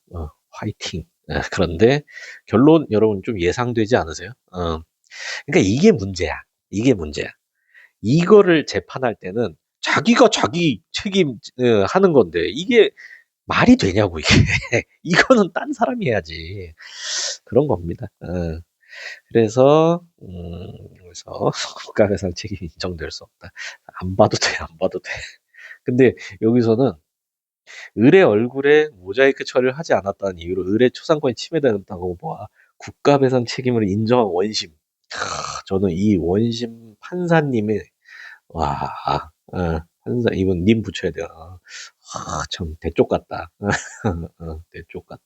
화이팅. 그런데 결론 여러분 좀 예상되지 않으세요? 그러니까 이게 문제야. 이게 문제야. 이거를 재판할 때는 자기가 자기 책임 하는 건데 이게 말이 되냐고 이게. 이거는 딴 사람이 해야지. 그런 겁니다. 그래서 국가배상 책임이 인정될 수 없다. 안 봐도 돼, 안 봐도 돼. 근데 여기서는 을의 얼굴에 모자이크 처리를 하지 않았다는 이유로 을의 초상권이 침해된다고 봐. 국가배상 책임을 인정한 원심. 저는 이 원심 판사님의 와, 판사 이분 님 붙여야 돼요. 참 대쪽 같다. 대쪽 같다.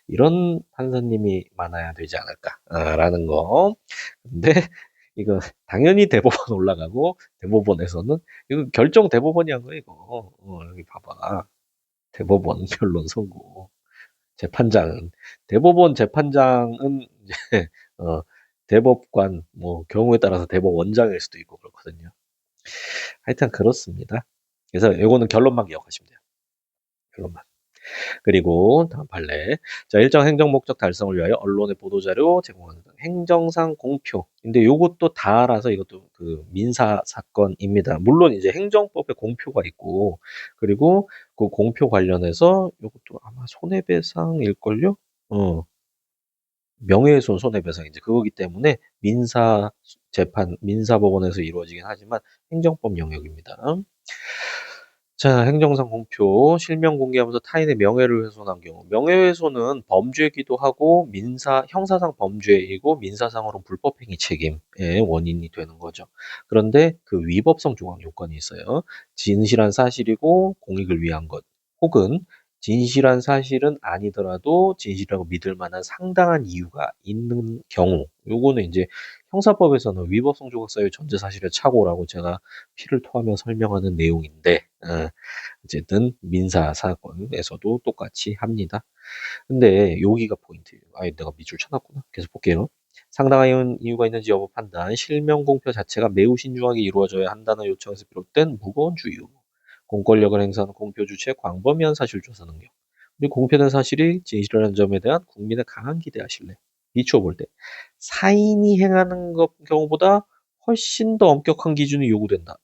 이런 판사님이 많아야 되지 않을까라는 거. 근데 이거 당연히 대법원 올라가고 대법원에서는 이거 결정 대법원이 한 거예요, 이거. 여기 봐봐. 대법원 변론 선고. 재판장은 대법원 재판장은 이제 대법관 뭐 경우에 따라서 대법원장일 수도 있고 그렇거든요. 하여튼 그렇습니다. 그래서 요거는 결론만 기억하시면 돼요. 결론만. 그리고 다음 판례. 자, 일정 행정 목적 달성을 위하여 언론에 보도 자료 제공하는 등 행정상 공표. 근데 요것도 다 알아서 이것도 그 민사 사건입니다. 물론 이제 행정법에 공표가 있고 그리고 그 공표 관련해서 요것도 아마 손해배상일걸요? 명예훼손 손해배상 이제 그거기 때문에 민사 재판, 민사법원에서 이루어지긴 하지만 행정법 영역입니다. 자, 행정상 공표, 실명 공개하면서 타인의 명예를 훼손한 경우. 명예훼손은 범죄이기도 하고 형사상 범죄이고 민사상으로 불법행위 책임의 원인이 되는 거죠. 그런데 그 위법성 조항 요건이 있어요. 진실한 사실이고 공익을 위한 것, 혹은 진실한 사실은 아니더라도 진실이라고 믿을 만한 상당한 이유가 있는 경우. 요거는 이제 형사법에서는 위법성 조각 사유 전제 사실의 착오라고 제가 피를 토하며 설명하는 내용인데, 어쨌든 민사 사건에서도 똑같이 합니다. 근데 여기가 포인트예요. 내가 밑줄 쳐놨구나. 계속 볼게요. 상당한 이유가 있는지 여부 판단, 실명 공표 자체가 매우 신중하게 이루어져야 한다는 요청에서 비롯된 무거운 주의 의무, 공권력을 행사하는 공표 주체의 광범위한 사실 조사 능력, 그리고 공표된 사실이 진실이라는 점에 대한 국민의 강한 기대와 신뢰, 비추어 볼 때 사인이 행하는 경우보다 훨씬 더 엄격한 기준이 요구된다.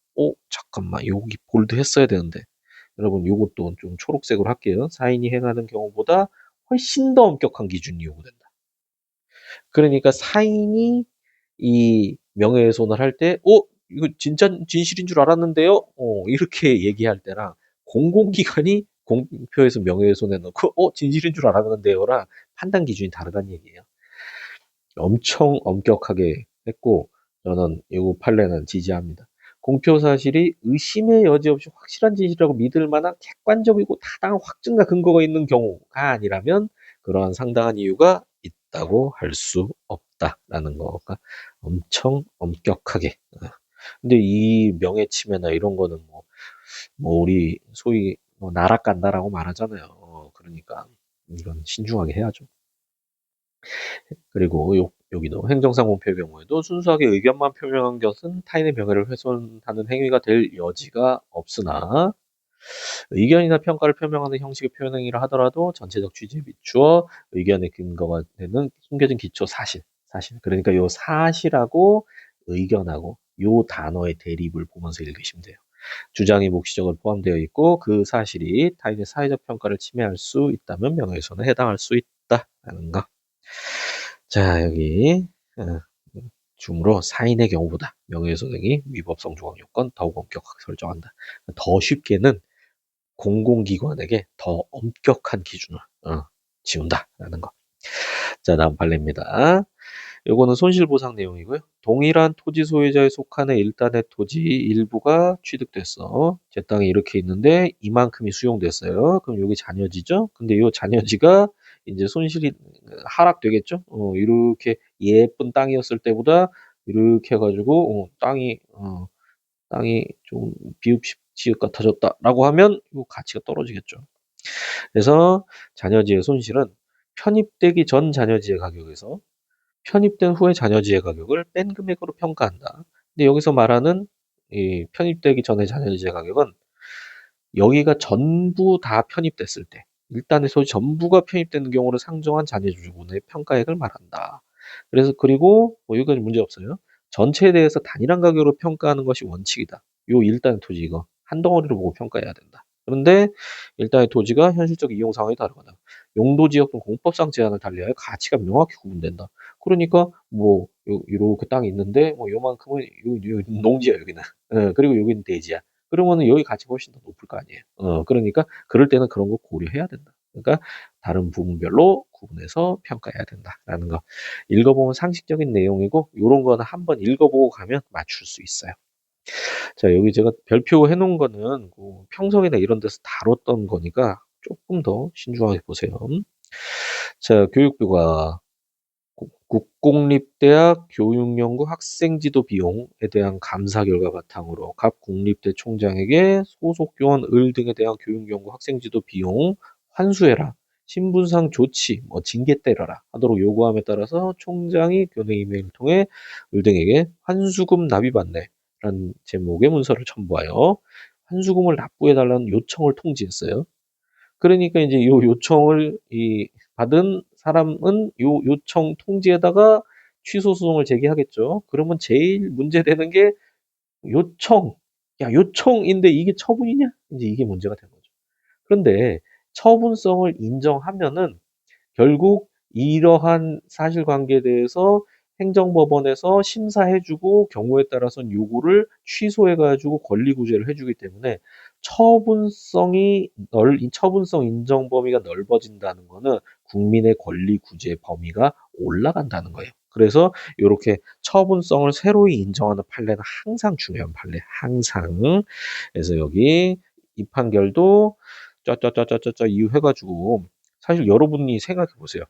잠깐만, 여기 볼드 했어야 되는데. 여러분, 요것도 좀 초록색으로 할게요. 사인이 행하는 경우보다 훨씬 더 엄격한 기준이 요구된다. 그러니까 사인이 이 명예훼손을 할 때, 이거 진짜 진실인 줄 알았는데요? 이렇게 얘기할 때랑 공공기관이 공표에서 명예훼손해 놓고, 진실인 줄 알았는데요랑 판단 기준이 다르다는 얘기예요. 엄청 엄격하게 했고, 저는 이 판례는 지지합니다. 공표 사실이 의심의 여지 없이 확실한 진실이라고 믿을 만한 객관적이고 타당한 확증과 근거가 있는 경우가 아니라면 그러한 상당한 이유가 있다고 할 수 없다라는 거가 엄청 엄격하게. 근데 이 명예침해나 이런 거는 우리 소위 나락 간다라고 말하잖아요. 그러니까 이건 신중하게 해야죠. 그리고 여기도 행정상 공표의 경우에도 순수하게 의견만 표명한 것은 타인의 명예를 훼손하는 행위가 될 여지가 없으나 의견이나 평가를 표명하는 형식의 표현 행위를 하더라도 전체적 취지에 비추어 의견의 근거가 되는 숨겨진 기초 사실. 그러니까 요 사실하고 의견하고 요 단어의 대립을 보면서 읽으시면 돼요. 주장이 묵시적으로 포함되어 있고 그 사실이 타인의 사회적 평가를 침해할 수 있다면 명예훼손에 해당할 수 있다라는 거. 자, 여기 중으로 사인의 경우보다 명예훼손 등이 위법성 조항 요건 더욱 엄격하게 설정한다. 더 쉽게는 공공기관에게 더 엄격한 기준을 지운다라는 거. 자, 다음 판례입니다. 요거는 손실보상 내용이고요. 동일한 토지 소유자에 속하는 일단의 토지 일부가 취득됐어. 제 땅에 이렇게 있는데 이만큼이 수용됐어요. 그럼 여기 잔여지죠? 근데 이 잔여지가 이제 손실이 하락되겠죠? 이렇게 예쁜 땅이었을 때보다 이렇게 해가지고 땅이 좀 비읍지읒 같아졌다라고 하면 이 가치가 떨어지겠죠. 그래서 잔여지의 손실은 편입되기 전 잔여지의 가격에서 편입된 후에 잔여지의 가격을 뺀 금액으로 평가한다. 근데 여기서 말하는 이 편입되기 전에 잔여지의 가격은 여기가 전부 다 편입됐을 때, 일단의 소지 전부가 편입되는 경우를 상정한 잔여주분의 평가액을 말한다. 그래서 그리고 뭐 여기까지 문제 없어요. 전체에 대해서 단일한 가격으로 평가하는 것이 원칙이다. 요 일단의 토지 이거 한 덩어리로 보고 평가해야 된다. 그런데 일단의 토지가 현실적 이용 상황이 다르거나 용도 지역 등 공법상 제한을 달리하여 가치가 명확히 구분된다. 그러니까 뭐 이렇게 땅이 있는데 뭐 요만큼은 요 농지야 여기는. 그리고 여기는 대지야. 그러면은 여기 가치가 훨씬 더 높을 거 아니에요. 그러니까 그럴 때는 그런 거 고려해야 된다. 그러니까 다른 부분별로 구분해서 평가해야 된다라는 거. 읽어보면 상식적인 내용이고 요런 거는 한번 읽어보고 가면 맞출 수 있어요. 자, 여기 제가 별표 해놓은 거는 그 평성이나 이런 데서 다뤘던 거니까 조금 더 신중하게 보세요. 자, 교육부가 국공립대학 교육연구 학생지도 비용에 대한 감사 결과 바탕으로 각 국립대 총장에게 소속 교원 을 등에 대한 교육연구 학생지도 비용 환수해라. 신분상 조치, 징계 때려라 하도록 요구함에 따라서 총장이 교내 이메일을 통해 을 등에게 환수금 납입안내 라는 제목의 문서를 첨부하여 환수금을 납부해달라는 요청을 통지했어요. 그러니까 이제 요 요청을 받은 사람은 요 요청 통지에다가 취소 소송을 제기하겠죠. 그러면 제일 문제되는 게 요청. 야, 요청인데 이게 처분이냐? 이제 이게 문제가 되는 거죠. 그런데 처분성을 인정하면은 결국 이러한 사실관계에 대해서 행정법원에서 심사해주고 경우에 따라서는 요구를 취소해가지고 권리구제를 해주기 때문에 처분성 인정 범위가 넓어진다는 거는 국민의 권리구제 범위가 올라간다는 거예요. 그래서 이렇게 처분성을 새로이 인정하는 판례는 항상 중요한 판례, 항상. 그래서 여기 이 판결도 짜짜짜짜짜짜 이유 해가지고 사실 여러분이 생각해 보세요.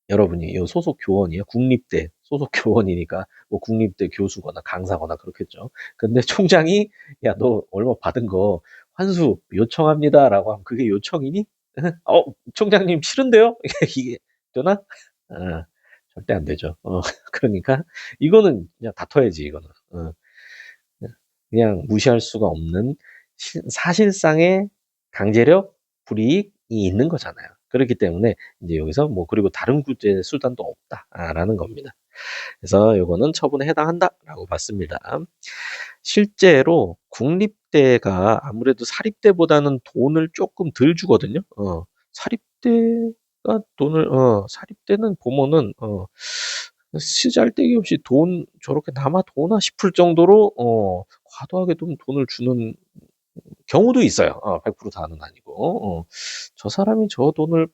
여러분이 이 소속 교원이에요. 국립대 소속 교원이니까 뭐 국립대 교수거나 강사거나 그렇겠죠. 근데 총장이 야, 너 얼마 받은 거 환수 요청합니다라고 하면 그게 요청이니? 총장님 싫은데요? 이게 되나? 어, 절대 안 되죠. 그러니까 이거는 그냥 다퉈야지 이거는. 그냥 무시할 수가 없는 사실상의 강제력 불이익이 있는 거잖아요. 그렇기 때문에 이제 여기서 뭐 그리고 다른 구제 수단도 없다라는 겁니다. 그래서 요거는 처분에 해당한다라고 봤습니다. 실제로 국립대가 아무래도 사립대보다는 돈을 조금 덜 주거든요. 사립대는 보면은 쓰잘데기 없이 돈 저렇게 남아 도나 싶을 정도로 과도하게 좀 돈을 주는 경우도 있어요. 100% 다는 아니고. 저 사람이 저 돈을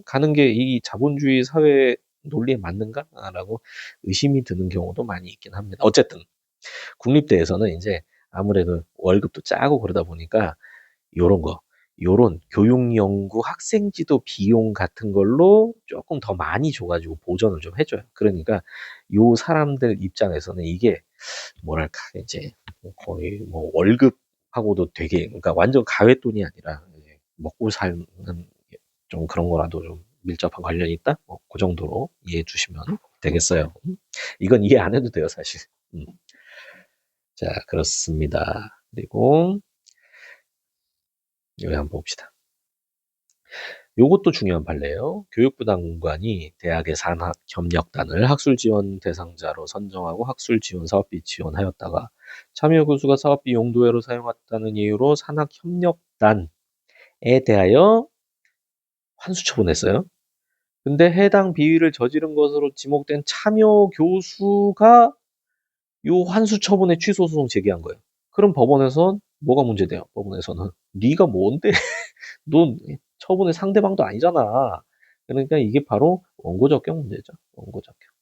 가는 게 이 자본주의 사회 논리에 맞는가라고 의심이 드는 경우도 많이 있긴 합니다. 어쨌든 국립대에서는 이제 아무래도 월급도 짜고 그러다 보니까 요런 거, 요런 교육연구 학생지도 비용 같은 걸로 조금 더 많이 줘가지고 보전을 좀 해줘요. 그러니까 요 사람들 입장에서는 이게 뭐랄까 이제 거의 뭐 월급하고도 되게 그러니까 완전 가외돈이 아니라 이제 먹고 사는 좀 그런 거라도 좀 밀접한 관련이 있다? 그 정도로 이해해 주시면 되겠어요. 이건 이해 안 해도 돼요, 사실. 자, 그렇습니다. 그리고 여기 한번 봅시다. 요것도 중요한 판례예요. 교육부 당국관이 대학의 산학협력단을 학술 지원 대상자로 선정하고 학술 지원 사업비 지원하였다가 참여 교수가 사업비 용도외로 사용했다는 이유로 산학협력단에 대하여 환수 처분했어요. 근데 해당 비위를 저지른 것으로 지목된 참여 교수가 요 환수 처분의 취소 소송 제기한 거예요. 그럼 법원에선 뭐가 문제돼요? 법원에서는 네가 뭔데? 넌 처분의 상대방도 아니잖아. 그러니까 이게 바로 원고 적격 문제죠. 원고 적격.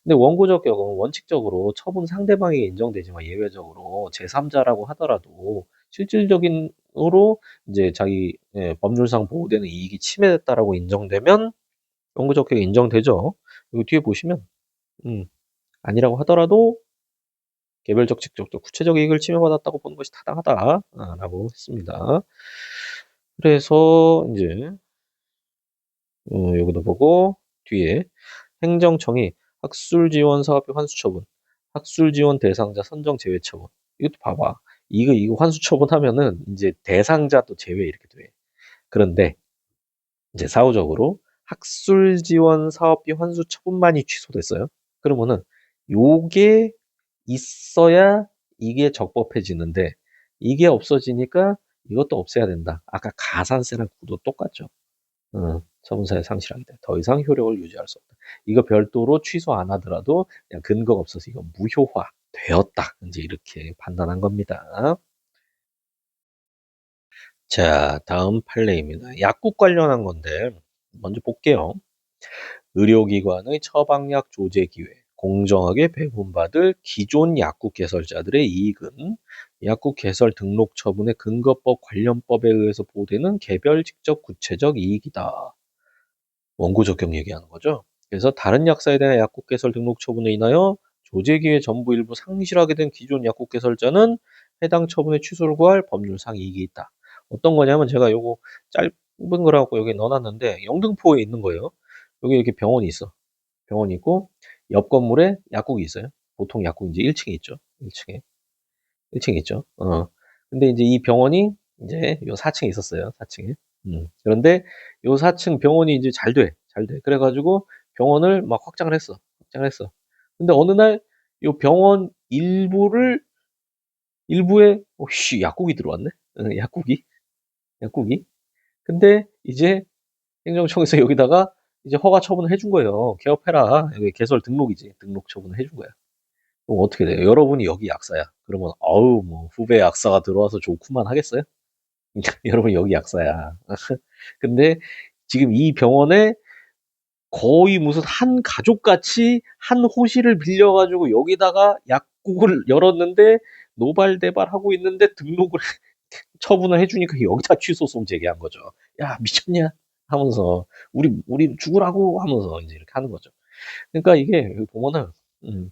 근데 원고 적격은 원칙적으로 처분 상대방에게 인정되지만 예외적으로 제3자라고 하더라도 실질적인으로 이제 자기 법률상 보호되는 이익이 침해됐다라고 인정되면 원고 적격이 인정되죠. 이거 뒤에 보시면 음, 아니라고 하더라도 개별적, 직접적, 구체적 이익을 침해받았다고 보는 것이 타당하다라고 했습니다. 그래서 이제 여기도 보고 뒤에 행정청이 학술 지원 사업비 환수 처분, 학술 지원 대상자 선정 제외 처분. 이것도 봐봐. 이거 환수 처분하면은 이제 대상자도 제외 이렇게 돼. 그런데 이제 사후적으로 학술 지원 사업비 환수 처분만이 취소됐어요. 그러면은 요게 있어야 이게 적법해지는데 이게 없어지니까 이것도 없애야 된다. 아까 가산세랑 구도 똑같죠. 처분사에 상실하게 돼. 더 이상 효력을 유지할 수 없다. 이거 별도로 취소 안 하더라도 그냥 근거가 없어서 이거 무효화 되었다. 이제 이렇게 판단한 겁니다. 자, 다음 판례입니다. 약국 관련한 건데 먼저 볼게요. 의료기관의 처방약 조제 기회, 공정하게 배분받을 기존 약국 개설자들의 이익은 약국 개설 등록 처분의 근거법 관련법에 의해서 보호되는 개별 직접 구체적 이익이다. 원고 적격 얘기하는 거죠. 그래서 다른 약사에 대한 약국 개설 등록 처분에 인하여 조제 기회 전부 일부 상실하게 된 기존 약국 개설자는 해당 처분의 취소를 구할 법률상 이익이 있다. 어떤 거냐면 제가 요거 짧은 거라고 여기 넣어놨는데 영등포에 있는 거예요. 여기 이렇게 병원이 있어. 병원이 있고 옆 건물에 약국이 있어요. 보통 약국 이제 1층에 있죠. 1층에. 1층에 있죠. 근데 이제 이 병원이 이제 요 4층에 있었어요. 4층에. 그런데 요 4층 병원이 이제 잘 돼. 잘 돼. 그래가지고 병원을 막 확장을 했어. 확장을 했어. 근데 어느 날 요 병원 일부에, 약국이 들어왔네? 약국이? 약국이? 근데 이제 행정청에서 여기다가 이제 허가 처분을 해준 거예요. 개업해라. 여기 개설 등록이지. 등록 처분을 해준 거야. 그럼 어떻게 돼요? 여러분이 여기 약사야. 그러면 어우 뭐 후배 약사가 들어와서 좋구만 하겠어요? 여러분 여기 약사야. 근데 지금 이 병원에 거의 무슨 한 가족같이 한 호실을 빌려가지고 여기다가 약국을 열었는데 노발대발하고 있는데 등록을 처분을 해주니까 여기다 취소송 제기한 거죠. 야 미쳤냐? 하면서 우리 죽으라고 하면서 이제 이렇게 하는 거죠. 그러니까 이게 보면은 음,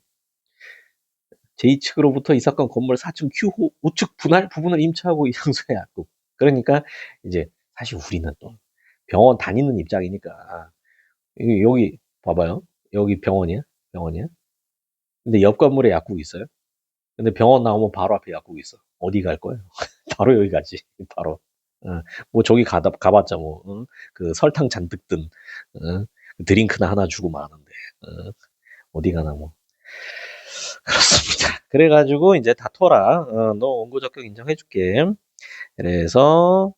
J측으로부터 이 사건 건물 4층 Q호 우측 분할 부분을 임차하고 이상수의 약국. 그러니까 이제 사실 우리는 또 병원 다니는 입장이니까 여기 봐봐요. 여기 병원이야? 병원이야? 근데 옆 건물에 약국이 있어요? 근데 병원 나오면 바로 앞에 약국이 있어. 어디 갈 거예요? 바로 여기 가지. 바로. 뭐 저기 가봤자 뭐 그 설탕 잔뜩 든 드링크나 하나 주고 마는데 어디 가나 뭐 그렇습니다. 그래가지고 이제 다퉈라. 너 원고 적격 인정해줄게. 그래서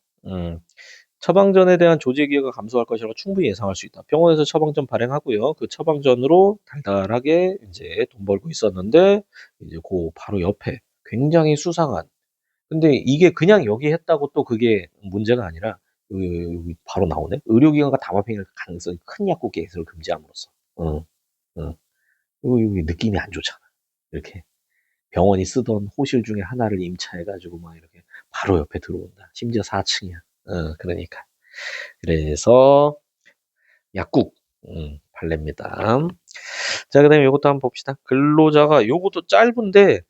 처방전에 대한 조제 기회가 감소할 것이라고 충분히 예상할 수 있다. 병원에서 처방전 발행하고요. 그 처방전으로 달달하게 이제 돈 벌고 있었는데 이제 그 바로 옆에 굉장히 수상한. 근데 이게 그냥 여기 했다고 또 그게 문제가 아니라 여기 바로 나오네. 의료기관과 담합행위를 가능성이 큰 약국 개설을 금지함으로써. 응, 응. 여기 느낌이 안 좋잖아. 이렇게 병원이 쓰던 호실 중에 하나를 임차해가지고 막 이렇게 바로 옆에 들어온다. 심지어 4층이야. 그러니까. 그래서 약국 판례입니다. 자, 그다음에 이것도 한번 봅시다. 근로자가 요것도 짧은데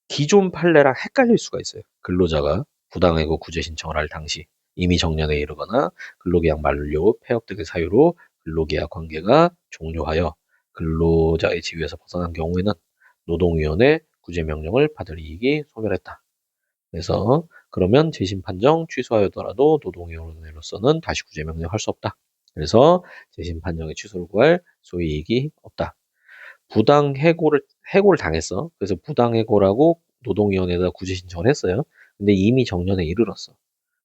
기존 판례랑 헷갈릴 수가 있어요. 근로자가 부당해고 구제 신청을 할 당시 이미 정년에 이르거나 근로계약 만료, 폐업 등의 사유로 근로계약 관계가 종료하여 근로자의 지위에서 벗어난 경우에는 노동위원회 구제명령을 받을 이익이 소멸했다. 그래서 그러면 재심 판정 취소하였더라도 노동위원회로서는 다시 구제 명령할 수 없다. 그래서 재심 판정의 취소를 구할 소위 이익이 없다. 부당 해고를 당했어. 그래서 부당 해고라고 노동위원회에다 구제 신청을 했어요. 근데 이미 정년에 이르렀어.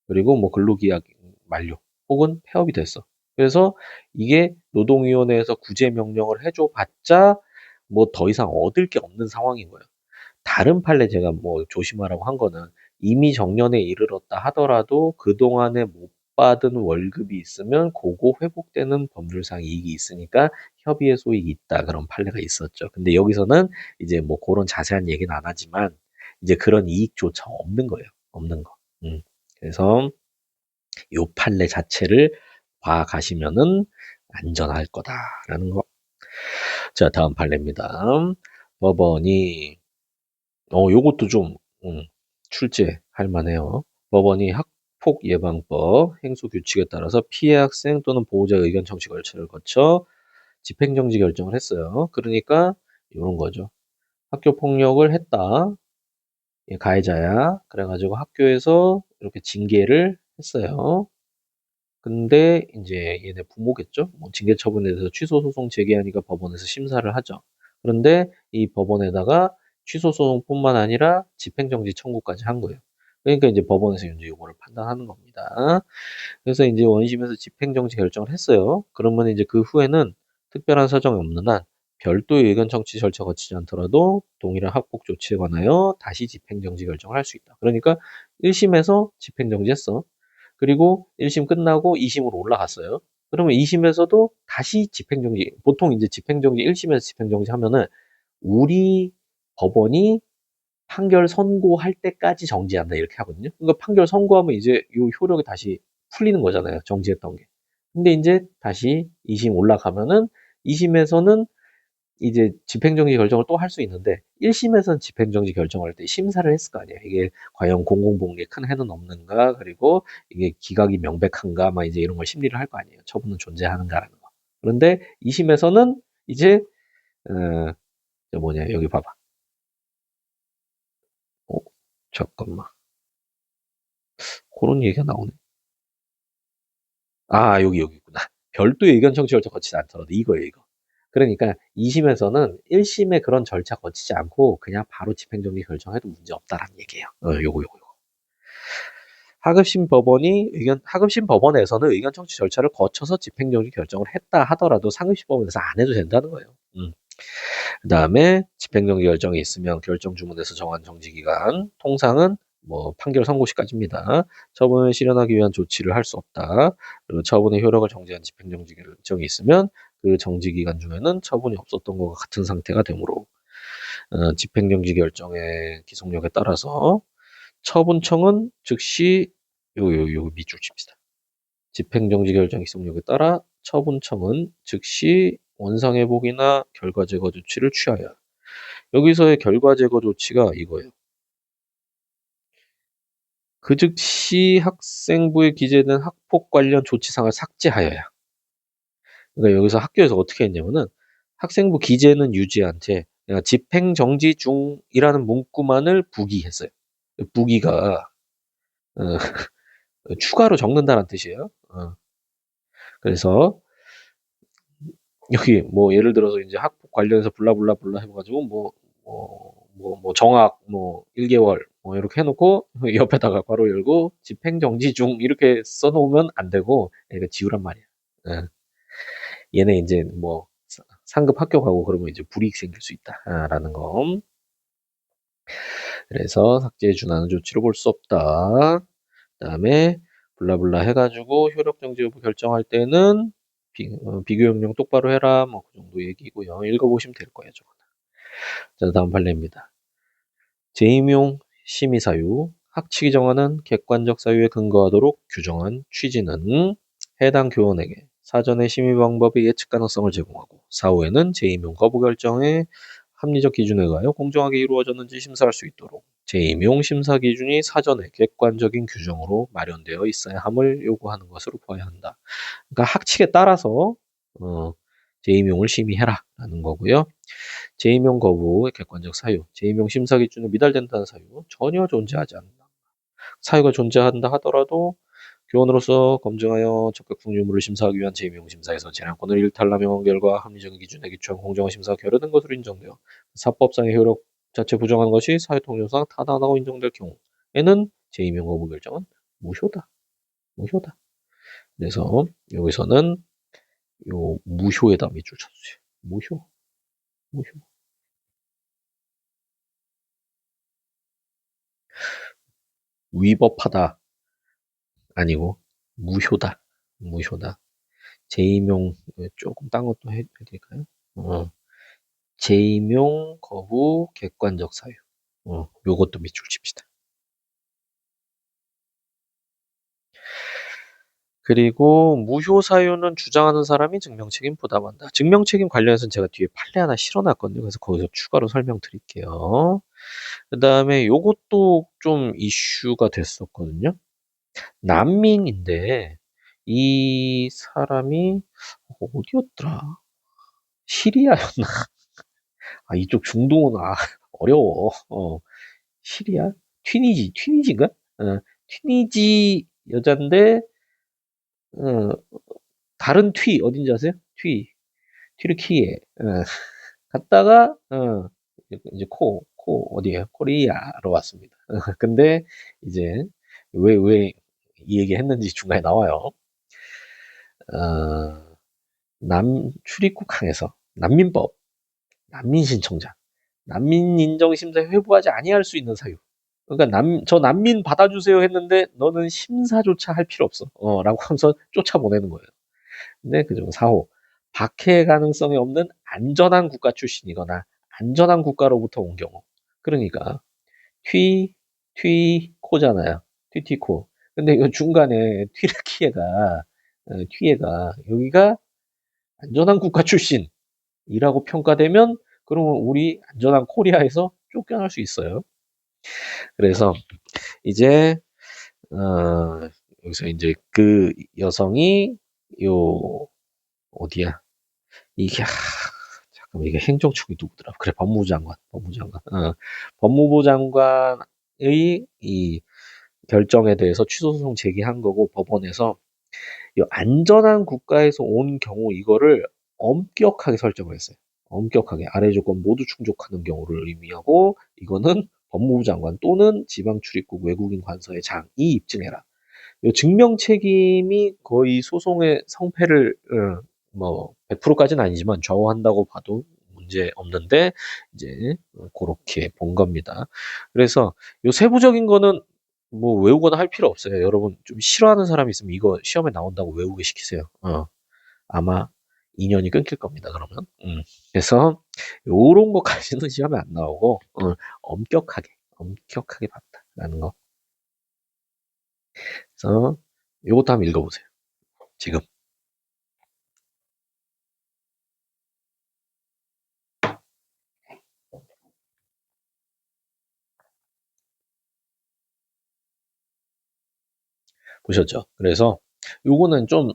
그리고 뭐 근로계약 만료 혹은 폐업이 됐어. 그래서 이게 노동위원회에서 구제 명령을 해줘 봤자 뭐 더 이상 얻을 게 없는 상황인 거예요. 다른 판례 제가 뭐 조심하라고 한 거는 이미 정년에 이르렀다 하더라도 그동안에 못 받은 월급이 있으면 그거 회복되는 법률상 이익이 있으니까 협의의 소익이 있다. 그런 판례가 있었죠. 근데 여기서는 이제 뭐 그런 자세한 얘기는 안 하지만 이제 그런 이익조차 없는 거예요. 없는 거. 그래서 요 판례 자체를 봐가시면은 안전할 거다라는 거. 자, 다음 판례입니다. 법원이 요것도 좀 출제할 만해요. 법원이 학폭 예방법 행수 규칙에 따라서 피해 학생 또는 보호자의 의견 청취 절차를 거쳐 집행정지 결정을 했어요. 그러니까 이런 거죠. 학교 폭력을 했다. 얘 가해자야. 그래가지고 학교에서 이렇게 징계를 했어요. 근데 이제 얘네 부모겠죠. 뭐 징계 처분에 대해서 취소 소송 제기하니까 법원에서 심사를 하죠. 그런데 이 법원에다가 취소 소송뿐만 아니라 집행정지 청구까지 한 거예요. 그러니까 이제 법원에서 이제 이거를 판단하는 겁니다. 그래서 이제 원심에서 집행정지 결정을 했어요. 그러면 이제 그 후에는 특별한 사정이 없는 한 별도의 의견 청취 절차 거치지 않더라도 동일한 학폭 조치에 관하여 다시 집행정지 결정을 할 수 있다. 그러니까 1심에서 집행정지했어. 그리고 1심 끝나고 2심으로 올라갔어요. 그러면 2심에서도 다시 집행정지, 보통 이제 집행정지 1심에서 집행정지 하면은 우리 법원이 판결 선고할 때까지 정지한다 이렇게 하거든요. 그러니까 판결 선고하면 이제 요 효력이 다시 풀리는 거잖아요. 정지했던 게. 근데 이제 다시 2심 올라가면은 2심에서는 이제 집행정지 결정을 또 할 수 있는데 1심에서는 집행정지 결정할 때 심사를 했을 거 아니에요. 이게 과연 공공복리에 큰 해는 없는가 그리고 이게 기각이 명백한가 막 이제 이런 걸 심리를 할 거 아니에요. 처분은 존재하는가라는 거. 그런데 2심에서는 이제 저 뭐냐 여기 봐봐. 어, 잠깐만. 그런 얘기가 나오네. 아, 여기 있구나. 별도의 의견 청취 절차 거치지 않더라도 이거예요, 이거. 그러니까 2심에서는 1심에 그런 절차 거치지 않고 그냥 바로 집행정지 결정해도 문제 없다라는 얘기예요. 요거. 하급심 법원에서는 의견 청취 절차를 거쳐서 집행정지 결정을 했다 하더라도 상급심 법원에서 안 해도 된다는 거예요. 그다음에 집행정지 결정이 있으면 결정 주문에서 정한 정지 기간, 통상은 뭐 판결 선고 시까지입니다. 처분을 실현하기 위한 조치를 할 수 없다. 그리고 처분의 효력을 정지한 집행정지 결정이 있으면 그 정지 기간 중에는 처분이 없었던 것과 같은 상태가 되므로 집행정지 결정의 기속력에 따라서 처분청은 즉시 요 밑줄 칩시다. 집행정지 결정 기속력에 따라 처분청은 즉시 원상회복이나 결과 제거 조치를 취하여 여기서의 결과 제거 조치가 이거예요. 그 즉시 학생부에 기재된 학폭 관련 조치상을 삭제하여야. 그러니까 여기서 학교에서 어떻게 했냐면은 학생부 기재는 유지한 채 그냥 집행정지 중이라는 문구만을 부기했어요. 부기가 어, 추가로 적는다는 뜻이에요. 그래서 여기 뭐 예를 들어서 이제 학폭 관련해서 블라블라블라 해가지고 뭐 정학 뭐 1개월 뭐 이렇게 해놓고 옆에다가 괄호 열고 집행정지 중 이렇게 써놓으면 안 되고 얘가 지우란 말이야. 예. 얘네 이제 뭐 상급 학교 가고 그러면 이제 불이익 생길 수 있다라는 거. 그래서 삭제에 준하는 조치로 볼 수 없다. 그다음에 블라블라 해가지고 효력 정지 여부 결정할 때는 비교 영역 똑바로 해라. 뭐 그 정도 얘기고요. 읽어보시면 될 거예요. 저거는. 자, 다음 판례입니다. 재임용 심의 사유, 학칙이 정하는 객관적 사유에 근거하도록 규정한 취지는 해당 교원에게 사전의 심의 방법의 예측 가능성을 제공하고 사후에는 재임용 거부 결정의 합리적 기준에 의하여 공정하게 이루어졌는지 심사할 수 있도록 재임용 심사 기준이 사전에 객관적인 규정으로 마련되어 있어야 함을 요구하는 것으로 보아야 한다. 그러니까 학칙에 따라서 재임용을 심의해라라는 거고요. 재임용 거부의 객관적 사유, 재임용 심사 기준이 미달된다는 사유 전혀 존재하지 않는다. 사유가 존재한다 하더라도 교원으로서 검증하여 적격 풍류물을 심사하기 위한 제2명심사에서 재량권을 일탈하며 명한 결과 합리적인 기준에 기초한 공정한 심사가 결여된 것으로 인정되어 사법상의 효력 자체 부정한 것이 사회통념상 타당하다고 인정될 경우에는 제2명 거부 결정은 무효다. 무효다. 그래서 여기서는 요 무효에다 밑줄 쳐주세요. 무효. 무효. 위법하다 아니고 무효다. 무효다. 제2명 조금 딴 것도 해드릴까요? 제2명 거부 객관적 사유. 요것도 밑줄 칩시다. 그리고 무효 사유는 주장하는 사람이 증명책임 부담한다. 증명책임 관련해서는 제가 뒤에 판례 하나 실어놨거든요. 그래서 거기서 추가로 설명드릴게요. 그 다음에 요것도 좀 이슈가 됐었거든요. 난민인데 이 사람이 어디였더라? 시리아였나? 아, 이쪽 중동은 어려워. 시리아? 튀니지인가? 튀니지 여잔데 어, 다른 어딘지 아세요? 튀르키예. 갔다가 이제 어디에요? 코리아로 왔습니다. 근데 이제 왜 이 얘기 했는지 중간에 나와요. 출입국항에서 난민법, 난민 신청자, 난민 인정 심사에 회부하지 아니할 수 있는 사유. 그러니까 저 난민 받아주세요 했는데 너는 심사조차 할 필요 없어. 라고 하면서 쫓아보내는 거예요. 근데 그중 4호. 박해 가능성이 없는 안전한 국가 출신이거나 안전한 국가로부터 온 경우. 그러니까 코잖아요. 튀티코. 근데 이 중간에 튀에가 여기가 안전한 국가 출신이라고 평가되면 그러면 우리 안전한 코리아에서 쫓겨날 수 있어요. 그래서 이제 여기서 이제 그 여성이 요 어디야? 이게 잠깐만 이게 행정축이 누구더라? 그래 법무부 장관. 법무부 장관의 이 결정에 대해서 취소 소송 제기한 거고 법원에서 이 안전한 국가에서 온 경우 이거를 엄격하게 설정을 했어요. 엄격하게 아래 조건 모두 충족하는 경우를 의미하고 이거는 법무부 장관 또는 지방 출입국 외국인 관서의 장이 입증해라. 이 증명 책임이 거의 소송의 성패를 뭐 100%까지는 아니지만 좌우한다고 봐도 문제 없는데 이제 그렇게 본 겁니다. 그래서 요 세부적인 거는 뭐 외우거나 할 필요 없어요. 여러분 좀 싫어하는 사람이 있으면 이거 시험에 나온다고 외우게 시키세요. 아마 인연이 끊길 겁니다. 그러면. 그래서 요런 거까지는 시험에 안 나오고 엄격하게 봤다라는 거. 그래서 요것도 한번 읽어보세요. 지금. 보셨죠? 그래서 요거는 좀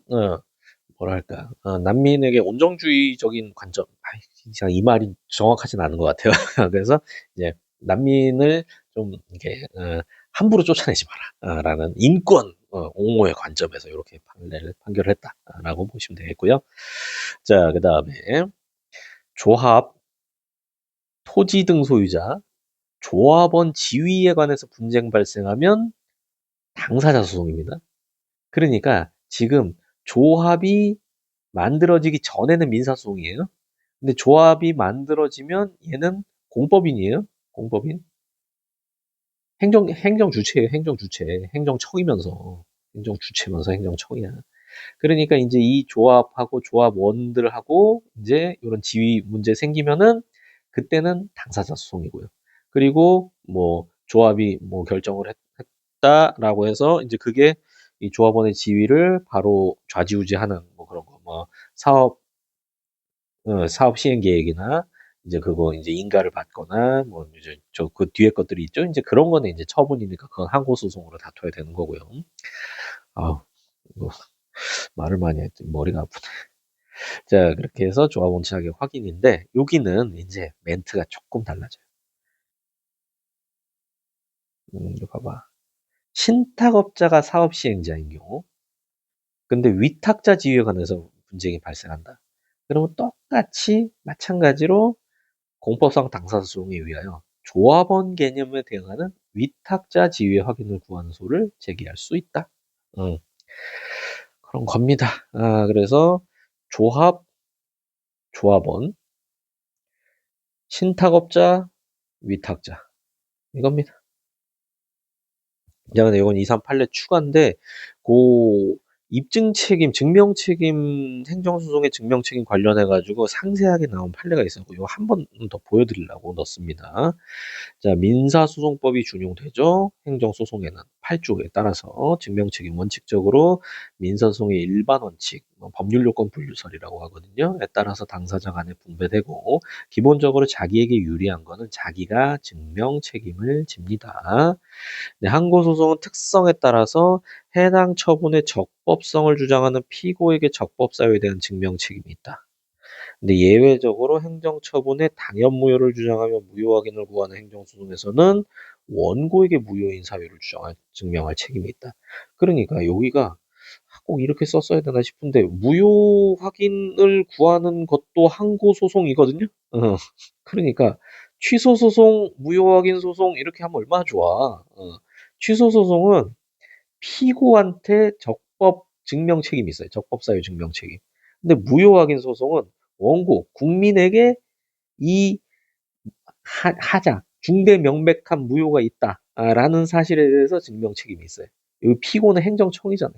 뭐랄까 난민에게 온정주의적인 관점 진짜 이 말이 정확하진 않은 것 같아요. 그래서 이제 난민을 좀 이렇게 함부로 쫓아내지 마라 라는 인권 옹호의 관점에서 이렇게 판결을 했다라고 보시면 되겠고요. 자, 그 다음에 조합, 토지 등 소유자, 조합원 지위에 관해서 분쟁 발생하면 당사자 소송입니다. 그러니까 지금 조합이 만들어지기 전에는 민사소송이에요. 근데 조합이 만들어지면 얘는 공법인이에요. 공법인. 행정 주체예요. 행정 주체. 행정 주체면서 행정청이야. 그러니까 이제 이 조합하고 조합원들하고 이제 이런 지위 문제 생기면은 그때는 당사자 소송이고요. 그리고 뭐 조합이 뭐 결정을 했다라고 해서 이제 그게 이 조합원의 지위를 바로 좌지우지하는 뭐 그런 거, 뭐 사업 시행 계획이나 이제 그거 이제 인가를 받거나 뭐 이제 저 그 뒤에 것들이 있죠. 이제 그런 거는 이제 처분이니까 그건 항고 소송으로 다퉈야 되는 거고요. 아우, 이거 말을 많이 했더니 머리가 아프네. 자, 그렇게 해서 조합원 자격 확인인데 여기는 이제 멘트가 조금 달라져요. 이거 봐봐. 신탁업자가 사업 시행자인 경우, 근데 위탁자 지위에 관해서 분쟁이 발생한다. 그러면 똑같이 마찬가지로 공법상 당사소송에 의하여 조합원 개념에 대응하는 위탁자 지위 확인을 구하는 소를 제기할 수 있다. 음, 그런 겁니다. 그래서 조합, 조합원, 신탁업자, 위탁자 이겁니다. 근데 이건 238례 추가인데 그 입증 책임, 증명 책임, 행정소송의 증명 책임 관련해 가지고 상세하게 나온 판례가 있어서 이거 한 번 더 보여드리려고 넣습니다. 자, 민사소송법이 준용되죠. 행정소송에는 8조에 따라서 증명책임 원칙적으로 민사소송의 일반 원칙, 법률요건 분류설이라고 하거든요. 에 따라서 당사자 간에 분배되고 기본적으로 자기에게 유리한 거는 자기가 증명책임을 집니다. 네, 항고소송은 특성에 따라서 해당 처분의 적법성을 주장하는 피고에게 적법 사유에 대한 증명 책임이 있다. 근데 예외적으로 행정처분의 당연무효를 주장하며 무효 확인을 구하는 행정소송에서는 원고에게 무효인 사유를 증명할 책임이 있다. 그러니까 여기가 꼭 이렇게 썼어야 되나 싶은데 무효 확인을 구하는 것도 항고소송이거든요. 그러니까 취소 소송, 무효 확인 소송 이렇게 하면 얼마나 좋아. 취소 소송은 피고한테 적법 증명 책임이 있어요. 적법 사유 증명 책임. 근데 무효 확인 소송은 원고, 국민에게 이 하자, 중대 명백한 무효가 있다라는 사실에 대해서 증명 책임이 있어요. 여기 피고는 행정청이잖아요.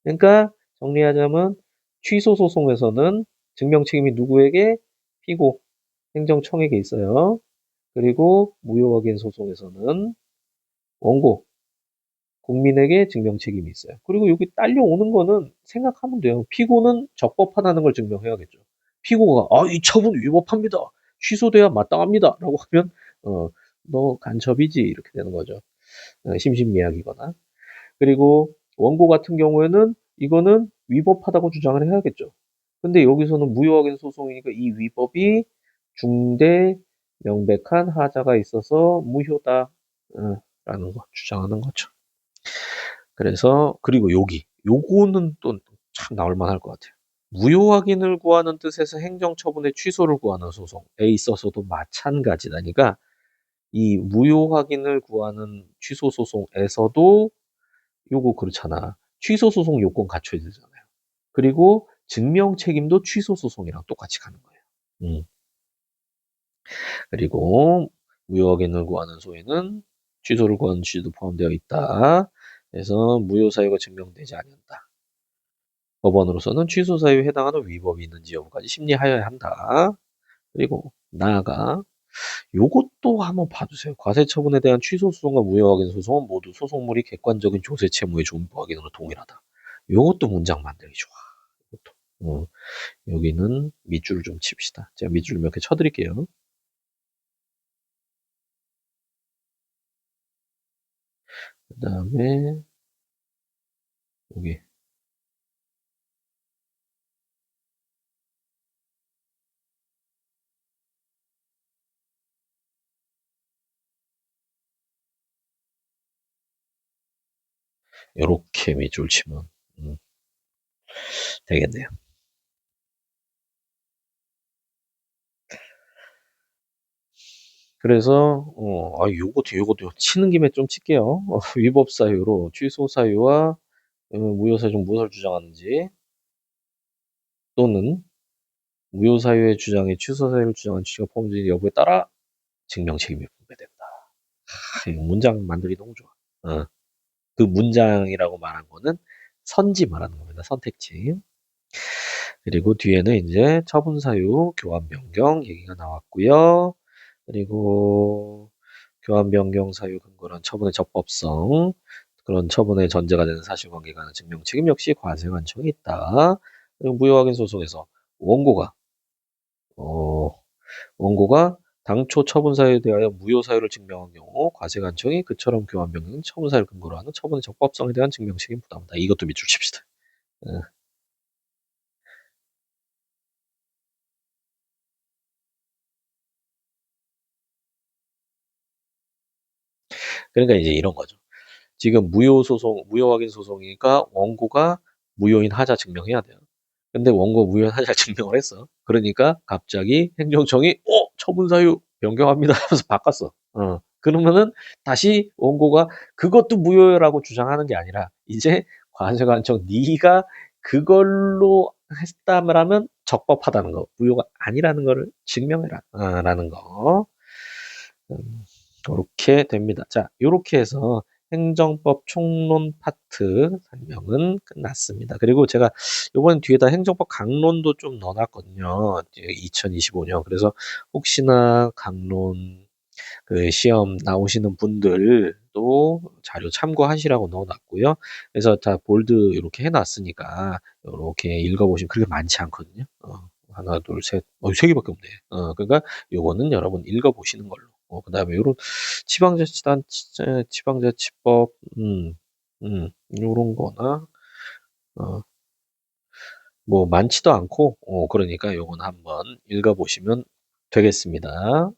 그러니까 정리하자면 취소 소송에서는 증명 책임이 누구에게? 피고, 행정청에게 있어요. 그리고 무효 확인 소송에서는 원고, 국민에게 증명 책임이 있어요. 그리고 여기 딸려오는 거는 생각하면 돼요. 피고는 적법하다는 걸 증명해야겠죠. 피고가 이 처분 위법합니다. 취소돼야 마땅합니다. 라고 하면 너 간첩이지 이렇게 되는 거죠. 심신미약이거나. 그리고 원고 같은 경우에는 이거는 위법하다고 주장을 해야겠죠. 근데 여기서는 무효확인 소송이니까 이 위법이 중대 명백한 하자가 있어서 무효다. 라는 거 주장하는 거죠. 그래서 그리고 요거는 또 참 나올 만할 것 같아요. 무효 확인을 구하는 뜻에서 행정처분의 취소를 구하는 소송에 있어서도 마찬가지다니까 이 무효 확인을 구하는 취소 소송에서도 요거 그렇잖아. 취소 소송 요건 갖춰야 되잖아요. 그리고 증명 책임도 취소 소송이랑 똑같이 가는 거예요. 그리고 무효 확인을 구하는 소에는 취소를 구하는 취지도 포함되어 있다. 그래서 무효 사유가 증명되지 않는다. 법원으로서는 취소 사유에 해당하는 위법이 있는지 여부까지 심리하여야 한다. 그리고 나아가 요것도 한번 봐주세요. 과세 처분에 대한 취소 소송과 무효 확인 소송은 모두 소송물이 객관적인 조세 채무의 존부 확인으로 동일하다. 요것도 문장 만들기 좋아. 이것도. 여기는 밑줄을 좀 칩시다. 제가 밑줄 몇 개 쳐드릴게요. 그 다음에 여기 요렇게 밑줄 치면 되겠네요. 그래서 요것도 치는 김에 좀 칠게요. 위법 사유로 취소 사유와 무효 사유 중 무엇을 주장하는지 또는 무효 사유의 주장에 취소 사유를 주장한 취지가 포함되는 여부에 따라 증명 책임이 분배된다. 이 문장 만들기 너무 좋아. 그 문장이라고 말한 거는 선지 말하는 겁니다. 선택지. 그리고 뒤에는 이제 처분 사유, 교환 변경 얘기가 나왔고요. 그리고 교환 변경 사유 근거란 처분의 적법성, 그런 처분의 전제가 되는 사실관계에 관한 증명 책임 역시 과세관청이 있다. 그리고 무효확인 소송에서 원고가 어, 원고가 당초 처분 사유에 대하여 무효 사유를 증명한 경우 과세관청이 그처럼 교환 변경 처분 사유를 근거로 하는 처분의 적법성에 대한 증명 책임 부담한다. 이것도 밑줄 칩시다. 예. 그러니까 이제 이런 거죠. 지금 무효 확인 소송이니까 원고가 무효인 하자 증명해야 돼요. 근데 원고 무효인 하자 증명을 했어. 그러니까 갑자기 행정청이 처분 사유 변경합니다 하면서 바꿨어. 그러면은 다시 원고가 그것도 무효라고 주장하는 게 아니라 이제 관세관청 네가 그걸로 했다면 적법하다는 거, 무효가 아니라는 거를 증명해라 라는 거. 그렇게 됩니다. 자, 이렇게 해서 행정법 총론 파트 설명은 끝났습니다. 그리고 제가 이번 뒤에다 행정법 강론도 좀 넣어놨거든요. 2025년. 그래서 혹시나 강론 그 시험 나오시는 분들도 자료 참고하시라고 넣어놨고요. 그래서 다 볼드 이렇게 해놨으니까 이렇게 읽어보시면 그렇게 많지 않거든요. 하나, 둘, 셋, 세 개밖에 없네. 그러니까 요거는 여러분 읽어보시는 걸로. 그 다음에 요런 지방자치법, 요런 거나, 어, 뭐 많지도 않고, 그러니까 요건 한번 읽어보시면 되겠습니다.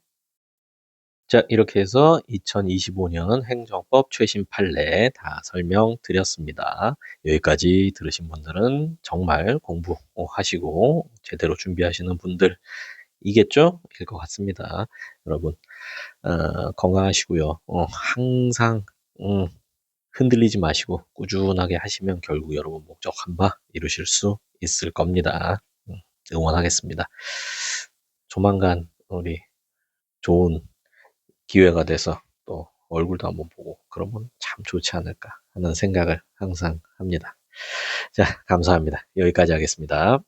자, 이렇게 해서 2025년 행정법 최신 판례 다 설명드렸습니다. 여기까지 들으신 분들은 정말 공부하시고 제대로 준비하시는 분들이겠죠? 일 것 같습니다. 여러분, 건강하시고요. 항상, 흔들리지 마시고 꾸준하게 하시면 결국 여러분 목적 한 바 이루실 수 있을 겁니다. 응원하겠습니다. 조만간 우리 좋은 기회가 돼서 또 얼굴도 한번 보고 그러면 참 좋지 않을까 하는 생각을 항상 합니다. 자, 감사합니다. 여기까지 하겠습니다.